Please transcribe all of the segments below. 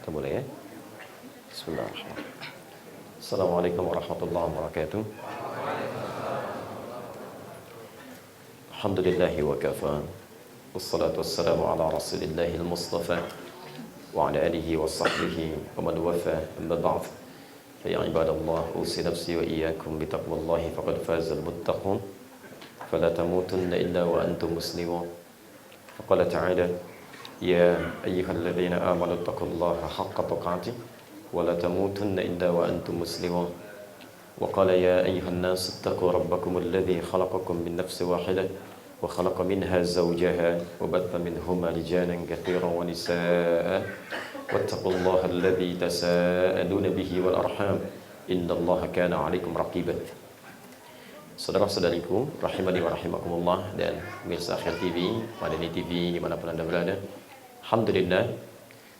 Kita boleh ya? Bismillahirrahmanirrahim. Assalamualaikum warahmatullahi wabarakatuh. Alhamdulillahi wa kafa. Wassalatu wassalamu ala rasulillahil mustafa wa ala alihi wa sahbihi wa man wafa. Amma ba'd. Fa ya ibadallah, usi nafsi wa iyyakum bi taqwallahi faqad fazal muttaqun. Fala tamutunna illa wa antum muslimun. Faqala ta'ala: Ya ayyuhalladzina amanu taqullaha haqqa tuqatih wa la tamutunna illa wa antum muslimun. Wa qala ya ayyuhan nas ittaqu rabbakum alladzi khalaqakum min nafsin wahidah wa khalaqa minha zawjaha wa batha minhuma rijalan katsiran wa nisaa'a wattaqullaha alladzi tasaaluna bihi wal arham innallaha kana 'alaikum raqiban. Saudara-saudariku rahimani wa rahimakumullah dan pemirsa Akhir TV, Madani TV dimanapun Anda berada, alhamdulillah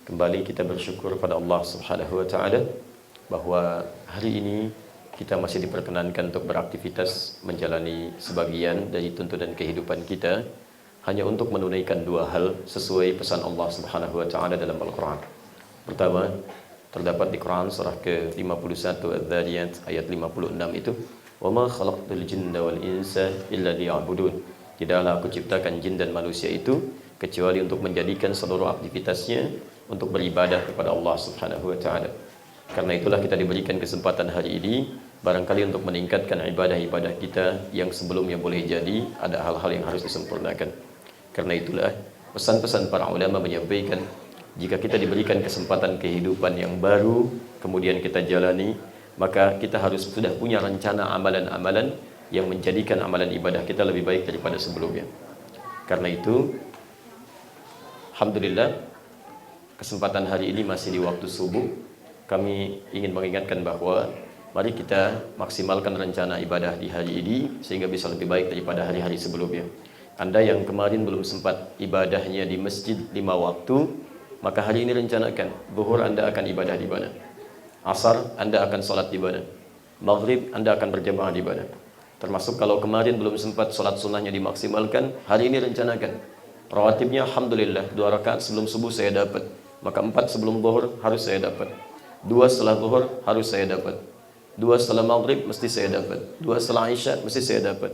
kembali kita bersyukur pada Allah Subhanahu wa taala bahwa hari ini kita masih diperkenankan untuk beraktivitas menjalani sebagian dari tuntunan kehidupan kita hanya untuk menunaikan dua hal sesuai pesan Allah Subhanahu wa taala dalam Al-Qur'an. Pertama, terdapat di Quran surah ke-51 Adz-Dzariyat ayat 56 itu, "Wa ma khalaqtul jinna wal insa illa liya'budun." Tidaklah aku ciptakan jin dan manusia itu kecuali untuk menjadikan seluruh aktivitasnya untuk beribadah kepada Allah Subhanahu wa taala. Karena itulah kita diberikan kesempatan hari ini barangkali untuk meningkatkan ibadah-ibadah kita yang sebelumnya boleh jadi ada hal-hal yang harus disempurnakan. Karena itulah pesan-pesan para ulama menyampaikan jika kita diberikan kesempatan kehidupan yang baru kemudian kita jalani, maka kita harus sudah punya rencana amalan-amalan yang menjadikan amalan ibadah kita lebih baik daripada sebelumnya. Karena itu, alhamdulillah, kesempatan hari ini masih di waktu subuh. Kami ingin mengingatkan bahwa mari kita maksimalkan rencana ibadah di hari ini sehingga bisa lebih baik daripada hari-hari sebelumnya. Anda yang kemarin belum sempat ibadahnya di masjid 5 waktu, maka hari ini rencanakan. Zuhur Anda akan ibadah di mana? Asar Anda akan sholat di mana? Maghrib Anda akan berjamaah di mana? Termasuk kalau kemarin belum sempat sholat sunnahnya dimaksimalkan, hari ini rencanakan. Rawatibnya alhamdulillah 2 rakaat sebelum subuh saya dapat, maka 4 sebelum zuhur harus saya dapat, 2 setelah zuhur harus saya dapat, 2 setelah maghrib mesti saya dapat, 2 setelah isya mesti saya dapat.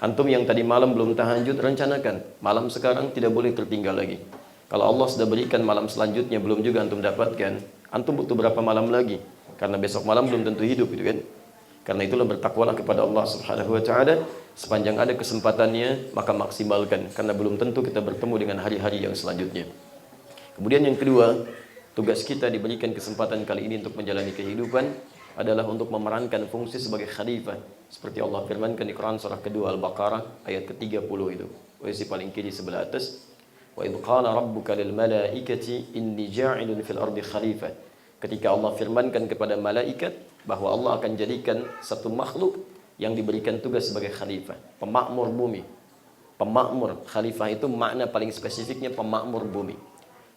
Antum yang tadi malam belum tahajud, rencanakan malam sekarang tidak boleh tertinggal lagi. Kalau Allah sudah berikan malam selanjutnya belum juga antum dapatkan, antum butuh berapa malam lagi? Karena besok malam belum tentu hidup, gitu kan? Karena itulah bertakwalah kepada Allah Subhanahu wa taala, sepanjang ada kesempatannya maka maksimalkan, karena belum tentu kita bertemu dengan hari-hari yang selanjutnya. Kemudian yang kedua, tugas kita diberikan kesempatan kali ini untuk menjalani kehidupan adalah untuk memerankan fungsi sebagai khalifah. Seperti Allah firmankan di Quran surah kedua Al-Baqarah ayat ke-30 itu. Posisi paling kiri sebelah atas. Wa idh qala rabbuka lil malaikati inni ja'ilun fil ardi khalifah. Ketika Allah firmankan kepada malaikat bahwa Allah akan jadikan satu makhluk yang diberikan tugas sebagai khalifah, pemakmur bumi. Pemakmur, khalifah itu makna paling spesifiknya pemakmur bumi.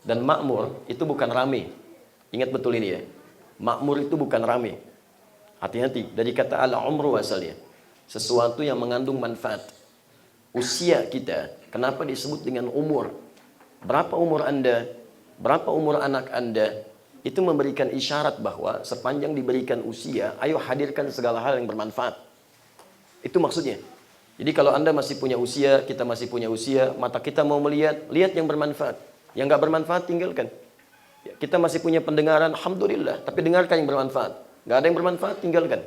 Dan makmur itu bukan rame. Ingat betul ini ya. Makmur itu bukan rame. Hati-hati, dari kata al-umru asalnya. Sesuatu yang mengandung manfaat. Usia kita, kenapa disebut dengan umur? Berapa umur Anda? Berapa umur anak Anda? Itu memberikan isyarat bahwa sepanjang diberikan usia, ayo hadirkan segala hal yang bermanfaat. Itu maksudnya. Jadi kalau Anda masih punya usia, kita masih punya usia, mata kita mau melihat, lihat yang bermanfaat. Yang nggak bermanfaat tinggalkan. Kita masih punya pendengaran, alhamdulillah, tapi dengarkan yang bermanfaat. Nggak ada yang bermanfaat, tinggalkan.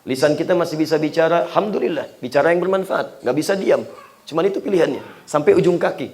Lisan kita masih bisa bicara, alhamdulillah, bicara yang bermanfaat, nggak bisa diam. Cuman itu pilihannya, sampai ujung kaki.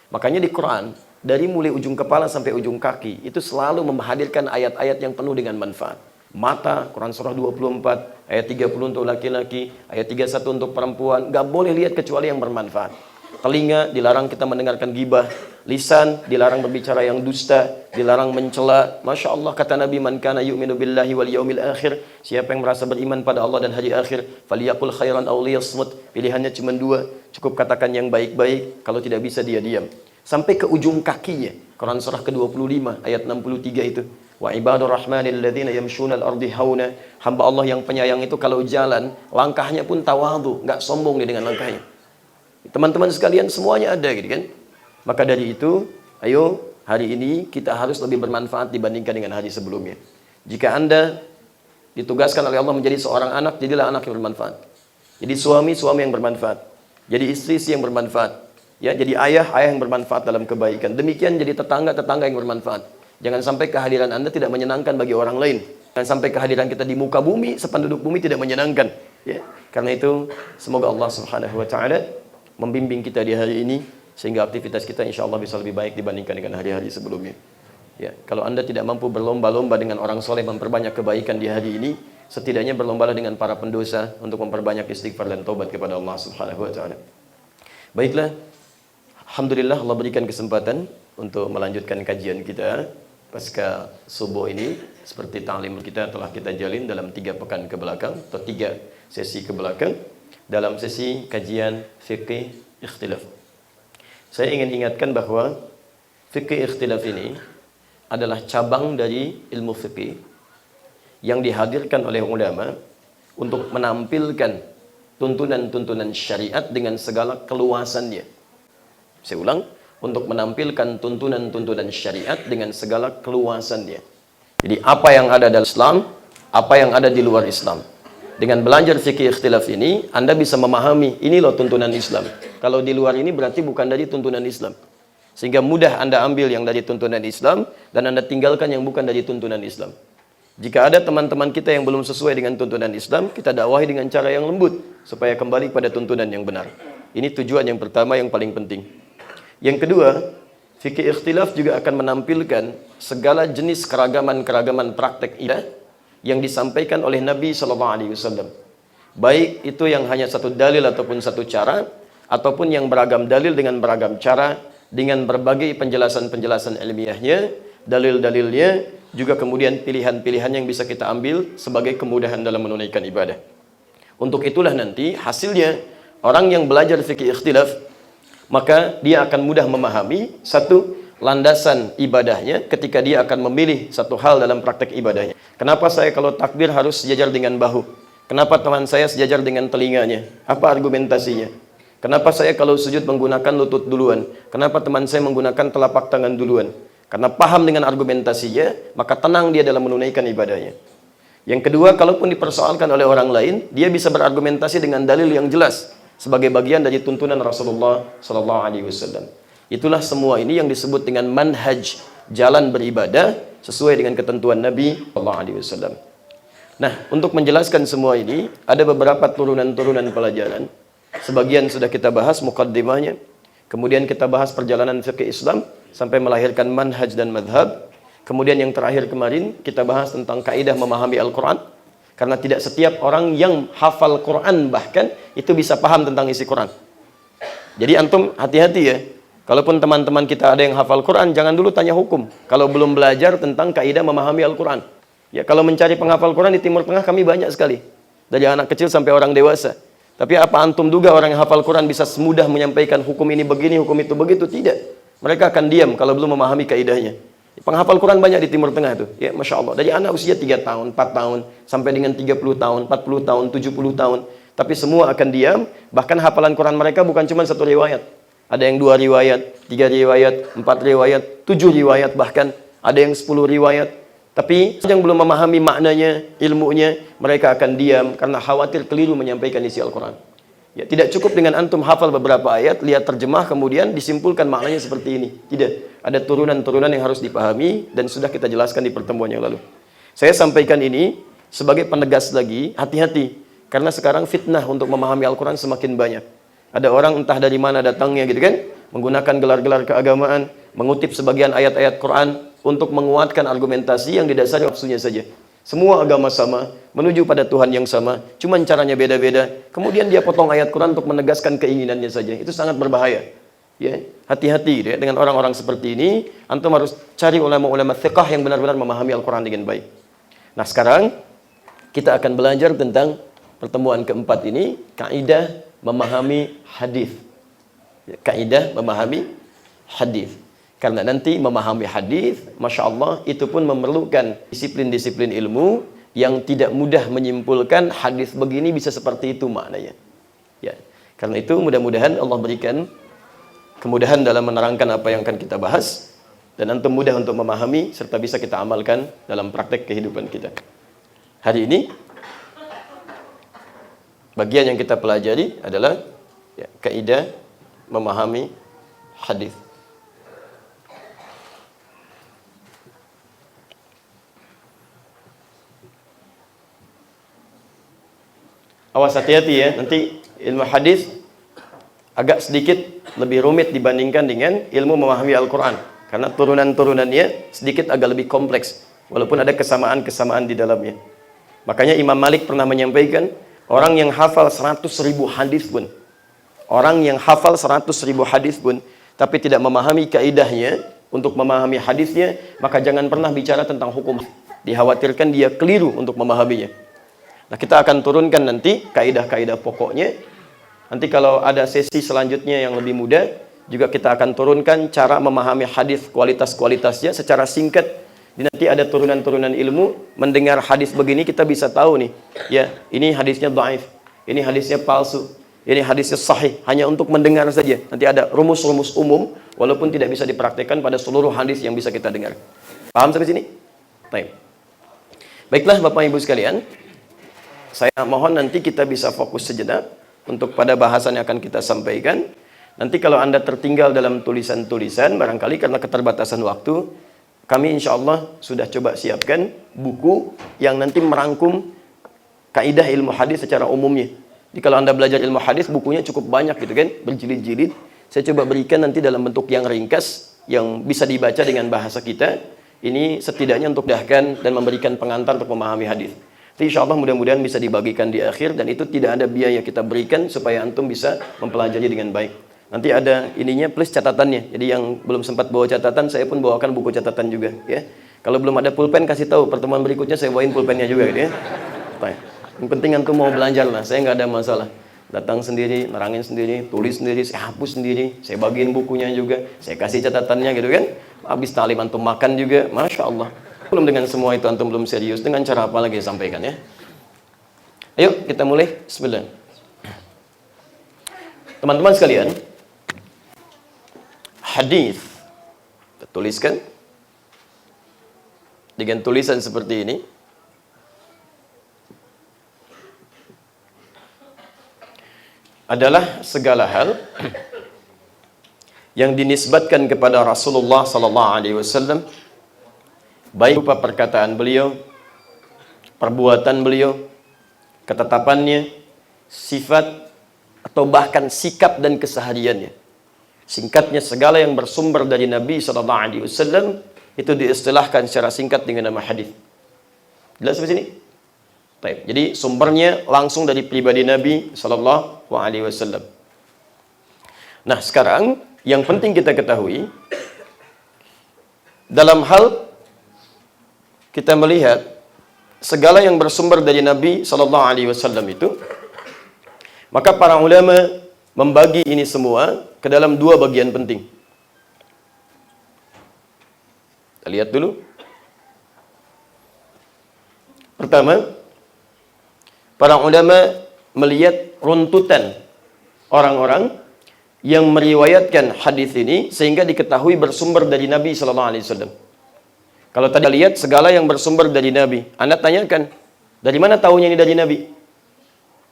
Makanya di Quran, dari mulai ujung kepala sampai ujung kaki, itu selalu menghadirkan ayat-ayat yang penuh dengan manfaat. Mata, Quran surah 24, ayat 30 untuk laki-laki, ayat 31 untuk perempuan, nggak boleh lihat kecuali yang bermanfaat. Telinga, dilarang kita mendengarkan gibah. Lisan, dilarang berbicara yang dusta, dilarang mencela. Masya Allah, kata Nabi, man kana yu'minu billahi wal yaumil akhir, siapa yang merasa beriman pada Allah dan hari akhir, falyaqul khairan aw liyasmut. Pilihannya cuma 2, cukup katakan yang baik-baik, kalau tidak bisa dia diam. Sampai ke ujung kakinya. Quran surah ke-25 ayat 63 itu. Wa ibadur rahmanil ladzina yamshuna al-ardi hauna. Hamba Allah yang penyayang itu kalau jalan, langkahnya pun tawadhu, enggak sombong dia dengan langkahnya. Teman-teman sekalian semuanya ada gitu kan. Maka dari itu, ayo hari ini kita harus lebih bermanfaat dibandingkan dengan hari sebelumnya. Jika Anda ditugaskan oleh Allah menjadi seorang anak, jadilah anak yang bermanfaat. Jadi suami yang bermanfaat. Jadi istri yang bermanfaat. Ya, jadi ayah yang bermanfaat dalam kebaikan. Demikian jadi tetangga yang bermanfaat. Jangan sampai kehadiran Anda tidak menyenangkan bagi orang lain. Jangan sampai kehadiran kita di muka bumi, sependuduk bumi tidak menyenangkan. Ya. Karena itu, semoga Allah Subhanahu wa taala membimbing kita di hari ini sehingga aktivitas kita insya Allah bisa lebih baik dibandingkan dengan hari-hari sebelumnya. Ya, kalau Anda tidak mampu berlomba-lomba dengan orang soleh memperbanyak kebaikan di hari ini, setidaknya berlombalah dengan para pendosa untuk memperbanyak istighfar dan taubat kepada Allah Subhanahu wa taala. Baiklah, alhamdulillah Allah berikan kesempatan untuk melanjutkan kajian kita pasca subuh ini. Seperti ta'lim kita telah kita jalin dalam 3 pekan ke belakang atau 3 sesi ke belakang dalam sesi kajian fikih ikhtilaf. Saya ingin ingatkan bahwa fikih ikhtilaf ini adalah cabang dari ilmu fikih yang dihadirkan oleh ulama untuk menampilkan tuntunan-tuntunan syariat dengan segala keluasannya. Saya ulang, untuk menampilkan tuntunan-tuntunan syariat dengan segala keluasannya. Jadi apa yang ada dalam Islam, apa yang ada di luar Islam. Dengan belajar fikih ikhtilaf ini, Anda bisa memahami, ini loh tuntunan Islam. Kalau di luar ini berarti bukan dari tuntunan Islam. Sehingga mudah Anda ambil yang dari tuntunan Islam, dan Anda tinggalkan yang bukan dari tuntunan Islam. Jika ada teman-teman kita yang belum sesuai dengan tuntunan Islam, kita dakwahi dengan cara yang lembut, supaya kembali pada tuntunan yang benar. Ini tujuan yang pertama yang paling penting. Yang kedua, fikih ikhtilaf juga akan menampilkan segala jenis keragaman-keragaman praktek ibadah yang disampaikan oleh Nabi SAW. Baik itu yang hanya satu dalil ataupun satu cara, ataupun yang beragam dalil dengan beragam cara, dengan berbagai penjelasan-penjelasan ilmiahnya, dalil-dalilnya, juga kemudian pilihan-pilihan yang bisa kita ambil sebagai kemudahan dalam menunaikan ibadah. Untuk itulah nanti hasilnya, orang yang belajar fikih ikhtilaf, maka dia akan mudah memahami satu landasan ibadahnya ketika dia akan memilih satu hal dalam praktek ibadahnya. Kenapa saya kalau takbir harus sejajar dengan bahu? Kenapa teman saya sejajar dengan telinganya? Apa argumentasinya? Kenapa saya kalau sujud menggunakan lutut duluan? Kenapa teman saya menggunakan telapak tangan duluan? Karena paham dengan argumentasinya, maka tenang dia dalam menunaikan ibadahnya. Yang kedua, kalaupun dipersoalkan oleh orang lain, dia bisa berargumentasi dengan dalil yang jelas sebagai bagian dari tuntunan Rasulullah SAW. Itulah semua ini yang disebut dengan manhaj, jalan beribadah sesuai dengan ketentuan Nabi SAW. Nah, untuk menjelaskan semua ini, ada beberapa turunan-turunan pelajaran. Sebagian sudah kita bahas muqaddimahnya. Kemudian kita bahas perjalanan fikih Islam sampai melahirkan manhaj dan madhab. Kemudian yang terakhir kemarin kita bahas tentang kaidah memahami Al-Quran. Karena tidak setiap orang yang hafal Quran bahkan itu bisa paham tentang isi Quran. Jadi antum hati-hati ya. Kalaupun teman-teman kita ada yang hafal Quran, jangan dulu tanya hukum. Kalau belum belajar tentang kaidah memahami Al-Quran. Ya, kalau mencari penghafal Quran di Timur Tengah kami banyak sekali. Dari anak kecil sampai orang dewasa. Tapi apa antum duga orang yang hafal Quran bisa semudah menyampaikan hukum ini begini, hukum itu begitu? Tidak. Mereka akan diam kalau belum memahami kaidahnya. Penghafal Quran banyak di Timur Tengah itu. Ya, Masya Allah. Dari anak usia 3 tahun, 4 tahun, sampai dengan 30 tahun, 40 tahun, 70 tahun. Tapi semua akan diam. Bahkan hafalan Quran mereka bukan cuma 1 riwayat. Ada yang 2 riwayat, 3 riwayat, 4 riwayat, 7 riwayat bahkan. Ada yang 10 riwayat. Tapi yang belum memahami maknanya, ilmunya, mereka akan diam karena khawatir keliru menyampaikan isi Al-Quran. Ya, tidak cukup dengan antum hafal beberapa ayat, lihat terjemah, kemudian disimpulkan maknanya seperti ini. Tidak. Ada turunan-turunan yang harus dipahami dan sudah kita jelaskan di pertemuan yang lalu. Saya sampaikan ini sebagai penegas lagi, hati-hati. Karena sekarang fitnah untuk memahami Al-Quran semakin banyak. Ada orang entah dari mana datangnya gitu kan, menggunakan gelar-gelar keagamaan, mengutip sebagian ayat-ayat Quran untuk menguatkan argumentasi yang didasari nafsunya saja. Semua agama sama, menuju pada Tuhan yang sama, cuman caranya beda-beda. Kemudian dia potong ayat Quran untuk menegaskan keinginannya saja. Itu sangat berbahaya. Ya, hati-hati ya, dengan orang-orang seperti ini. Antum harus cari ulama-ulama fiqh yang benar-benar memahami Al-Quran dengan baik. Nah, sekarang kita akan belajar tentang pertemuan keempat ini, kaidah memahami hadis. Ya, kaidah memahami hadis. Karena nanti memahami hadis, Masya Allah, itu pun memerlukan disiplin-disiplin ilmu yang tidak mudah menyimpulkan hadis begini bisa seperti itu maknanya. Ya, karena itu mudah-mudahan Allah berikan kemudahan dalam menerangkan apa yang akan kita bahas. dan antum mudah untuk memahami serta bisa kita amalkan dalam praktek kehidupan kita. Hari ini bagian yang kita pelajari adalah kaidah memahami hadis. Awas hati-hati ya, nanti ilmu hadis agak sedikit lebih rumit dibandingkan dengan ilmu memahami Al-Quran. Karena turunan-turunannya sedikit agak lebih kompleks, walaupun ada kesamaan-kesamaan di dalamnya. Makanya Imam Malik pernah menyampaikan, orang yang hafal 100.000 hadis pun, tapi tidak memahami kaidahnya untuk memahami hadisnya, maka jangan pernah bicara tentang hukum. Dikhawatirkan dia keliru untuk memahaminya. Nah, kita akan turunkan nanti kaidah-kaidah pokoknya. Nanti kalau ada sesi selanjutnya yang lebih mudah, juga kita akan turunkan cara memahami hadis, kualitas-kualitasnya secara singkat. Nanti ada turunan-turunan ilmu, mendengar hadis begini kita bisa tahu nih, ya, ini hadisnya dhaif, ini hadisnya palsu, ini hadisnya sahih, hanya untuk mendengar saja. Nanti ada rumus-rumus umum, walaupun tidak bisa dipraktikkan pada seluruh hadis yang bisa kita dengar. Paham sampai sini? Baik. Baiklah Bapak Ibu sekalian, saya mohon nanti kita bisa fokus sejenak untuk pada bahasan yang akan kita sampaikan. Nanti kalau Anda tertinggal dalam tulisan-tulisan, barangkali karena keterbatasan waktu, kami insya Allah sudah coba siapkan buku yang nanti merangkum kaidah ilmu hadis secara umumnya. Jadi kalau Anda belajar ilmu hadis, bukunya cukup banyak gitu kan, berjilid-jilid. Saya coba berikan nanti dalam bentuk yang ringkas, yang bisa dibaca dengan bahasa kita. Ini setidaknya untuk dahkan dan memberikan pengantar untuk memahami hadis. Insya Allah mudah-mudahan bisa dibagikan di akhir, dan itu tidak ada biaya kita berikan supaya antum bisa mempelajari dengan baik. Nanti ada ininya plus catatannya. Jadi yang belum sempat bawa catatan, saya pun bawakan buku catatan juga ya. Kalau belum ada pulpen, kasih tahu, pertemuan berikutnya saya bawain pulpennya juga gitu ya. Baik. Yang penting antum mau belajar lah, saya nggak ada masalah. Datang sendiri, nerangin sendiri, tulis sendiri, saya hapus sendiri, saya bagiin bukunya juga, saya kasih catatannya gitu kan. Habis talim antum makan juga, Masya Allah. Belum dengan semua itu antum belum serius, dengan cara apa lagi sampaikan ya. Ayo kita mulai. Bismillah. Teman-teman sekalian, hadis kita tuliskan dengan tulisan seperti ini. Adalah segala hal yang dinisbatkan kepada Rasulullah sallallahu alaihi wasallam, baik berupa perkataan beliau, perbuatan beliau, ketetapannya, sifat, atau bahkan sikap dan kesehariannya. Singkatnya, segala yang bersumber dari Nabi SAW itu diistilahkan secara singkat dengan nama hadis. Jelas sampai sini? Baik. Jadi sumbernya langsung dari pribadi Nabi SAW. Nah, sekarang yang penting kita ketahui, dalam hal kita melihat segala yang bersumber dari Nabi SAW itu, maka para ulama membagi ini semua ke dalam dua bagian penting. Kita lihat dulu. Pertama, para ulama melihat runtutan orang-orang yang meriwayatkan hadis ini sehingga diketahui bersumber dari Nabi SAW. Kalau tadi lihat segala yang bersumber dari Nabi, Anda tanyakan, dari mana tahunya ini dari Nabi?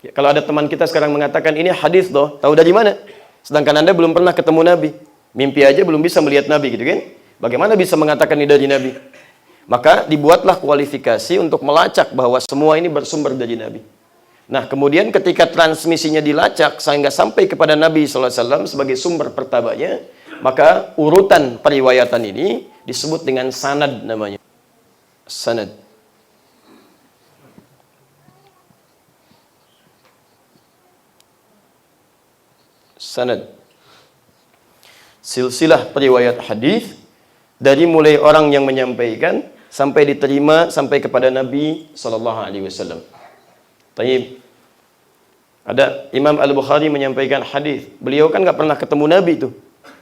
Ya, kalau ada teman kita sekarang mengatakan ini hadis loh, tahu dari mana? Sedangkan Anda belum pernah ketemu Nabi, mimpi aja belum bisa melihat Nabi gitu kan? Bagaimana bisa mengatakan ini dari Nabi? Maka dibuatlah kualifikasi untuk melacak bahwa semua ini bersumber dari Nabi. Nah, kemudian ketika transmisinya dilacak sehingga sampai kepada Nabi SAW sebagai sumber pertamanya, maka urutan periwayatan ini disebut dengan sanad namanya. Sanad. Sanad. Silsilah periwayat hadis dari mulai orang yang menyampaikan sampai diterima sampai kepada Nabi SAW. Taib. Ada Imam Al-Bukhari menyampaikan hadis. Beliau kan nggak pernah ketemu Nabi itu.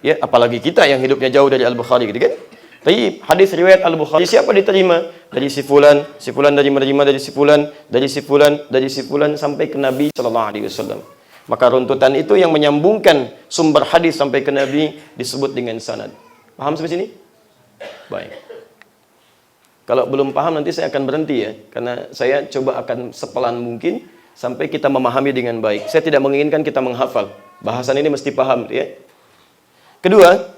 Ya, apalagi kita yang hidupnya jauh dari Al-Bukhari gitu kan. Taib, hadis riwayat Al-Bukhari siapa diterima? Dari si fulan dari menerima dari si fulan, dari si fulan sampai ke Nabi sallallahu alaihi wasallam. Maka runtutan itu yang menyambungkan sumber hadis sampai ke Nabi disebut dengan sanad. Paham sampai sini? Baik. Kalau belum paham nanti saya akan berhenti ya, karena saya coba akan sepelan mungkin sampai kita memahami dengan baik. Saya tidak menginginkan kita menghafal. Bahasan ini mesti paham ya. Kedua,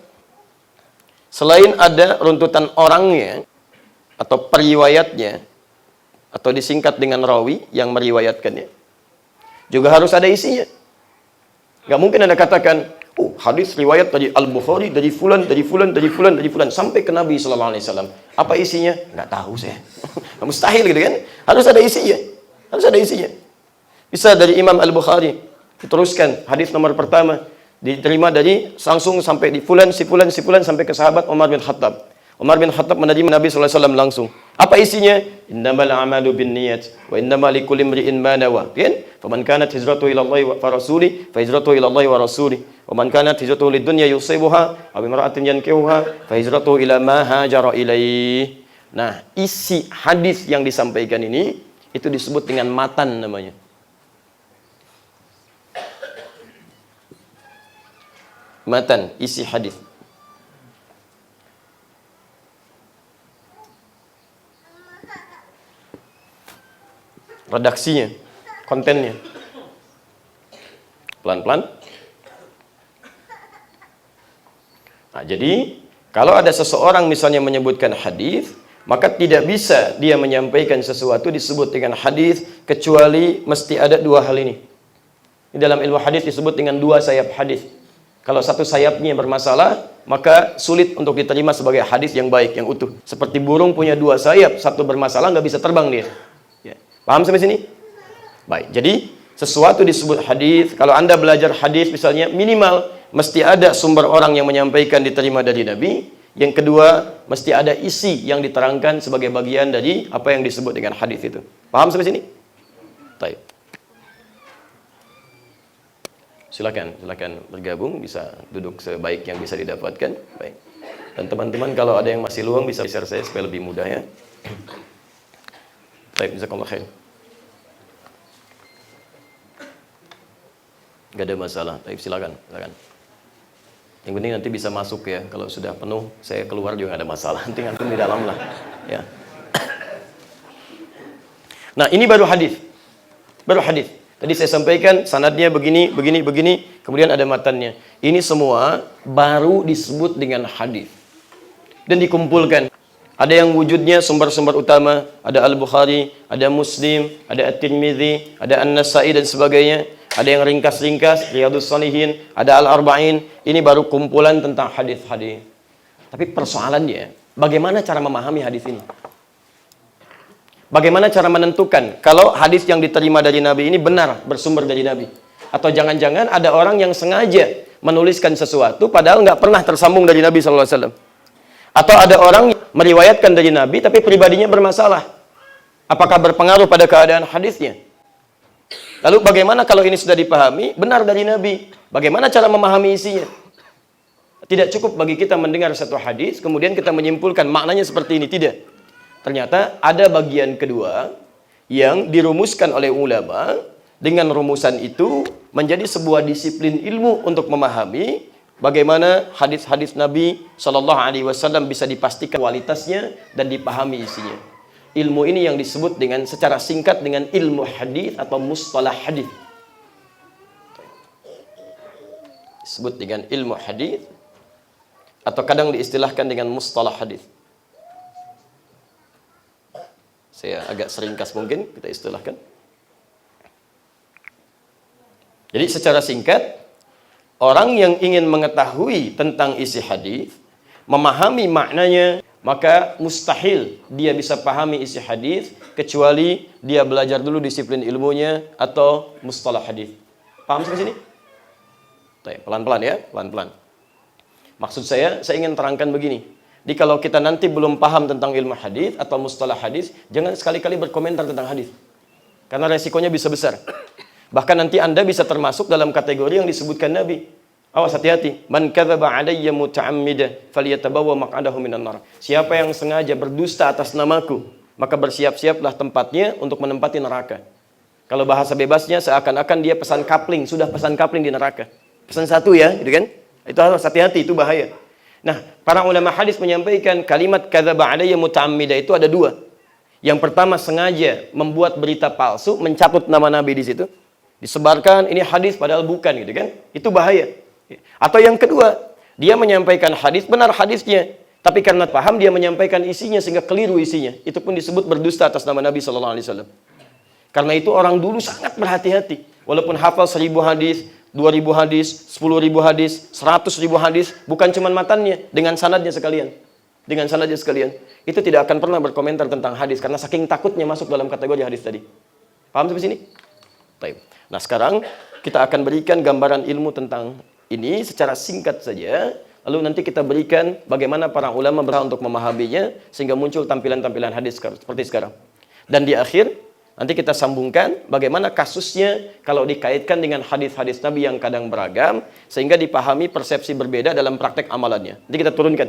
selain ada runtutan orangnya atau periwayatnya atau disingkat dengan rawi yang meriwayatkannya, juga harus ada isinya. Gak mungkin Anda katakan, hadis riwayat dari Al-Bukhari, dari fulan, dari fulan, dari fulan, dari fulan, sampai ke Nabi SAW. Apa isinya? Nggak tahu saya. Mustahil gitu kan? Harus ada isinya. Harus ada isinya. Bisa dari Imam Al-Bukhari, diteruskan hadis nomor pertama, diterima dari langsung sampai di fulan, si fulan, si fulan, sampai ke sahabat Umar bin Khattab. Umar bin Khattab menerima Nabi SAW langsung. Apa isinya? Innamal a'malu binniyat wa innamal likulli imri'in ma nawa. Kan? Faman kanat hijratuhu ila Allah wa rasuli fa hijratuhu ila Allah wa rasuli. Wa man kanat hijratuhu lidunya yusibuha aw imra'atin yankihuha fa hijratuhu ila ma hajara ilaih. Nah, isi hadis yang disampaikan ini itu disebut dengan matan namanya. Matan, isi hadis. Redaksinya, kontennya. Pelan-pelan. Nah, jadi kalau ada seseorang misalnya menyebutkan hadis, maka tidak bisa dia menyampaikan sesuatu disebut dengan hadis kecuali mesti ada dua hal ini. Di dalam ilmu hadis disebut dengan dua sayap hadis. Kalau satu sayapnya bermasalah, maka sulit untuk diterima sebagai hadis yang baik, yang utuh. Seperti burung punya dua sayap, satu bermasalah nggak bisa terbang dia. Paham sampai sini? Baik, jadi sesuatu disebut hadis. Kalau Anda belajar hadis misalnya, minimal mesti ada sumber orang yang menyampaikan diterima dari Nabi. Yang kedua, mesti ada isi yang diterangkan sebagai bagian dari apa yang disebut dengan hadis itu. Paham sampai sini? Baik. Silakan bergabung, bisa duduk sebaik yang bisa didapatkan. Baik. Dan teman-teman kalau ada yang masih luang bisa share saya supaya lebih mudah ya. Baik, jazakallahu khair. Gak ada masalah. Baik, silakan. Yang penting nanti bisa masuk ya. Kalau sudah penuh, saya keluar juga gak ada masalah. Nanti ngantum di dalam lah. Ya. Nah, ini baru hadis. Baru hadis. Tadi saya sampaikan sanadnya begini. Kemudian ada matannya. Ini semua baru disebut dengan hadis. Dan dikumpulkan. Ada yang wujudnya sumber-sumber utama, ada Al-Bukhari, ada Muslim, ada At-Tirmidzi, ada An-Nasa'i dan sebagainya. Ada yang ringkas-ringkas, Riyadhus Shalihin, ada Al-Arba'in. Ini baru kumpulan tentang hadis-hadis. Tapi persoalannya, bagaimana cara memahami hadis ini? Bagaimana cara menentukan kalau hadis yang diterima dari Nabi ini benar bersumber dari Nabi? Atau jangan-jangan ada orang yang sengaja menuliskan sesuatu padahal nggak pernah tersambung dari Nabi SAW. Atau ada orang meriwayatkan dari Nabi tapi pribadinya bermasalah. Apakah berpengaruh pada keadaan hadisnya? Lalu bagaimana kalau ini sudah dipahami benar dari Nabi? Bagaimana cara memahami isinya? Tidak cukup bagi kita mendengar satu hadis kemudian kita menyimpulkan maknanya seperti ini, tidak. Ternyata ada bagian kedua yang dirumuskan oleh ulama. Dengan rumusan itu menjadi sebuah disiplin ilmu untuk memahami bagaimana hadis-hadis Nabi Shallallahu Alaihi Wasallam bisa dipastikan kualitasnya dan dipahami isinya. Ilmu ini yang disebut dengan secara singkat dengan ilmu hadis atau mustalah hadis. Disebut dengan ilmu hadis atau kadang diistilahkan dengan mustalah hadis. Saya agak seringkas mungkin kita istilahkan. Jadi secara singkat, orang yang ingin mengetahui tentang isi hadis, memahami maknanya, maka mustahil dia bisa pahami isi hadis kecuali dia belajar dulu disiplin ilmunya atau mustalah hadis. Paham sampai sini? Pelan-pelan ya, pelan-pelan. Maksud saya ingin terangkan begini. Jadi kalau kita nanti belum paham tentang ilmu hadis atau mustalah hadis, jangan sekali-kali berkomentar tentang hadis. Karena resikonya bisa besar. Bahkan nanti Anda bisa termasuk dalam kategori yang disebutkan Nabi. Awas, hati-hati. Man kadzaba alayya muta'ammida falyatabawwa maq'adahu minan nar. Siapa yang sengaja berdusta atas namaku, maka bersiap-siaplah tempatnya untuk menempati neraka. Kalau bahasa bebasnya seakan-akan dia pesan kapling, sudah pesan kapling di neraka. Pesan satu ya, gitu kan? Itu harus hati-hati, itu bahaya. Nah, para ulama hadis menyampaikan kalimat kadzaba alayya muta'ammida itu ada dua. Yang pertama sengaja membuat berita palsu, mencatut nama Nabi di situ, disebarkan ini hadis padahal bukan gitu kan? Itu bahaya. Atau yang kedua, dia menyampaikan hadis, benar hadisnya, tapi karena paham dia menyampaikan isinya sehingga keliru isinya. Itu pun disebut berdusta atas nama Nabi sallallahu alaihi wasallam. Karena itu orang dulu sangat berhati-hati. Walaupun hafal 1000 hadis, 2000 hadis, 10.000 hadis, 100.000 hadis, bukan cuma matannya, dengan sanadnya sekalian. Dengan sanadnya sekalian. Itu tidak akan pernah berkomentar tentang hadis karena saking takutnya masuk dalam kategori hadis tadi. Paham sampai sini? Baik. Nah, sekarang kita akan berikan gambaran ilmu tentang ini secara singkat saja. Lalu nanti kita berikan bagaimana para ulama berusaha untuk memahaminya sehingga muncul tampilan-tampilan hadis seperti sekarang. Dan di akhir nanti kita sambungkan bagaimana kasusnya kalau dikaitkan dengan hadis-hadis Nabi yang kadang beragam sehingga dipahami persepsi berbeda dalam praktek amalannya. Nanti kita turunkan.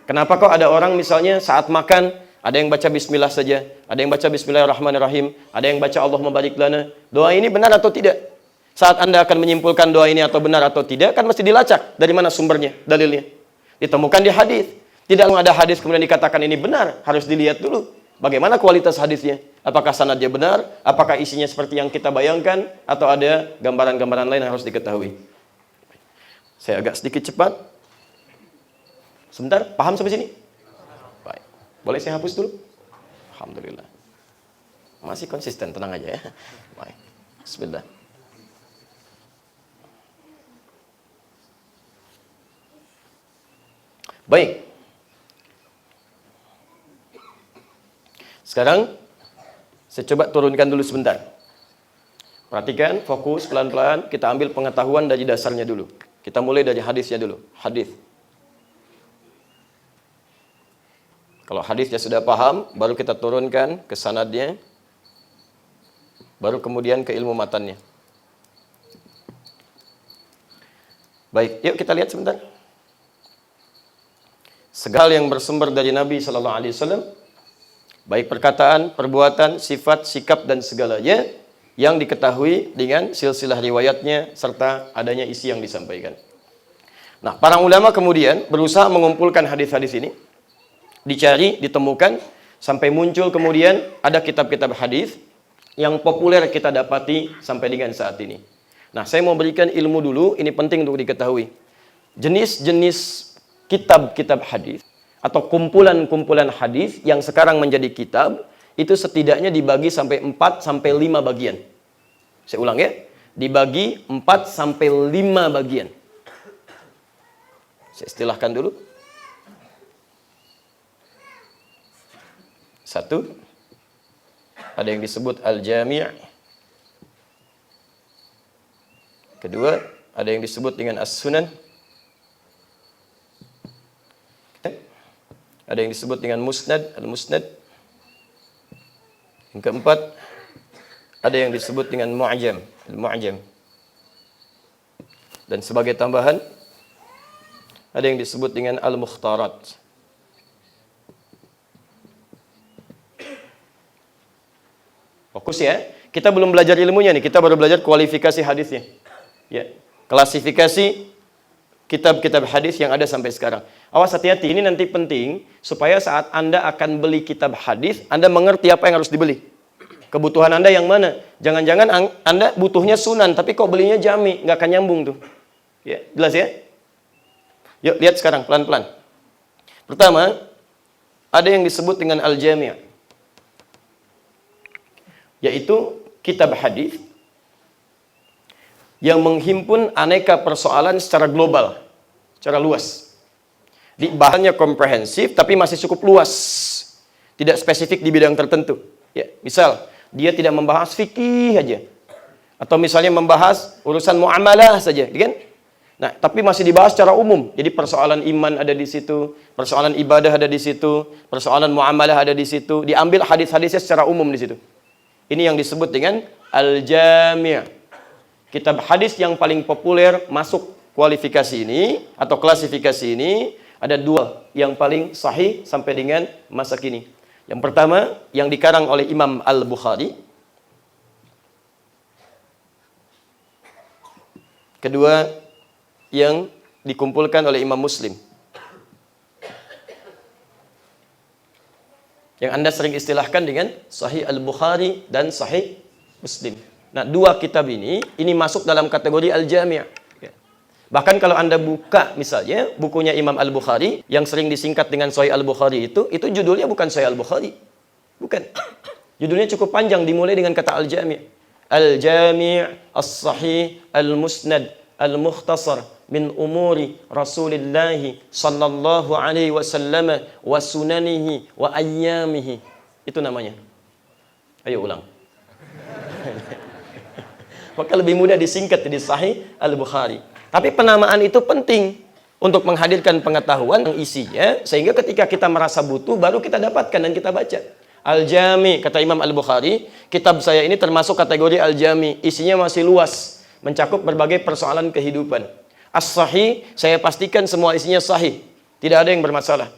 Kenapa kok ada orang misalnya saat makan ada yang baca bismillah saja, ada yang baca bismillahirrahmanirrahim, ada yang baca Allahumma barik lana. Doa ini benar atau tidak? Saat Anda akan menyimpulkan doa ini atau benar atau tidak kan mesti dilacak dari mana sumbernya, dalilnya. Ditemukan di hadis. Tidak ada hadis kemudian dikatakan ini benar, harus dilihat dulu. Bagaimana kualitas hadisnya? Apakah sanadnya benar? Apakah isinya seperti yang kita bayangkan? Atau ada gambaran-gambaran lain yang harus diketahui? Saya agak sedikit cepat. Sebentar, paham sampai sini? Baik. Boleh saya hapus dulu? Alhamdulillah. Masih konsisten, tenang aja ya. Baik. Bismillah. Baik. Sekarang saya coba turunkan dulu sebentar. Perhatikan, fokus pelan-pelan. Kita ambil pengetahuan dari dasarnya dulu. Kita mulai dari hadisnya dulu. Hadis. Kalau hadisnya sudah paham, baru kita turunkan ke sanadnya. Baru kemudian ke ilmu matannya. Baik, yuk kita lihat sebentar. Segala yang bersumber dari Nabi sallallahu alaihi wasallam, baik perkataan, perbuatan, sifat, sikap dan segalanya yang diketahui dengan silsilah riwayatnya serta adanya isi yang disampaikan. Nah, para ulama kemudian berusaha mengumpulkan hadis-hadis ini, dicari, ditemukan sampai muncul kemudian ada kitab-kitab hadis yang populer kita dapati sampai dengan saat ini. Nah, saya mau berikan ilmu dulu, ini penting untuk diketahui. Jenis-jenis kitab-kitab hadis atau kumpulan-kumpulan hadis yang sekarang menjadi kitab itu setidaknya dibagi sampai 4 sampai 5 bagian. Saya ulang ya, dibagi 4 sampai 5 bagian. Saya istilahkan dulu. 1, ada yang disebut Al-Jami'. Kedua, ada yang disebut dengan As-Sunan. Ada yang disebut dengan Musnad, Al-Musnad. Yang keempat, ada yang disebut dengan Mu'jam, Al-Mu'jam. Dan sebagai tambahan, ada yang disebut dengan Al-Mukhtarat. Fokus ya. Kita belum belajar ilmunya nih, kita baru belajar kualifikasi hadisnya. Ya, klasifikasi kitab-kitab hadis yang ada sampai sekarang. Awas hati-hati, ini nanti penting supaya saat Anda akan beli kitab hadis, Anda mengerti apa yang harus dibeli. Kebutuhan Anda yang mana? Jangan-jangan Anda butuhnya sunan, tapi kok belinya jami, nggak akan nyambung tuh. Ya, jelas ya? Yuk, lihat sekarang pelan-pelan. Pertama, ada yang disebut dengan Al-Jami', yaitu kitab hadis yang menghimpun aneka persoalan secara global, secara luas. Bahannya komprehensif tapi masih cukup luas, tidak spesifik di bidang tertentu. Ya, misal dia tidak membahas fikih aja, atau misalnya membahas urusan muamalah saja, kan? Nah, tapi masih dibahas secara umum. Jadi persoalan iman ada di situ, persoalan ibadah ada di situ, persoalan muamalah ada di situ. Diambil hadis-hadisnya secara umum di situ. Ini yang disebut dengan Al-Jami'. Kitab hadis yang paling populer masuk kualifikasi ini atau klasifikasi ini ada 2 yang paling sahih sampai dengan masa kini. Yang pertama yang dikarang oleh Imam Al-Bukhari. Kedua yang dikumpulkan oleh Imam Muslim. Yang Anda sering istilahkan dengan Sahih Al-Bukhari dan Sahih Muslim. Nah, dua kitab ini masuk dalam kategori Al-Jami'. Ya. Bahkan kalau Anda buka misalnya bukunya Imam Al-Bukhari yang sering disingkat dengan Sahih Al-Bukhari itu judulnya bukan Sahih Al-Bukhari. Bukan. Judulnya cukup panjang dimulai dengan kata Al-Jami'. Al-Jami' As-Sahih Al-Musnad Al-Mukhtasar min umuri Rasulillah sallallahu alaihi wasallam wa sunanihi wa ayyamihi. Itu namanya. Ayo ulang. Maka lebih mudah disingkat di Sahih Al-Bukhari. Tapi penamaan itu penting untuk menghadirkan pengetahuan yang isinya, sehingga ketika kita merasa butuh, baru kita dapatkan dan kita baca. Al-Jami, kata Imam Al-Bukhari, kitab saya ini termasuk kategori Al-Jami. Isinya masih luas, mencakup berbagai persoalan kehidupan. As-Sahih, saya pastikan semua isinya sahih. Tidak ada yang bermasalah.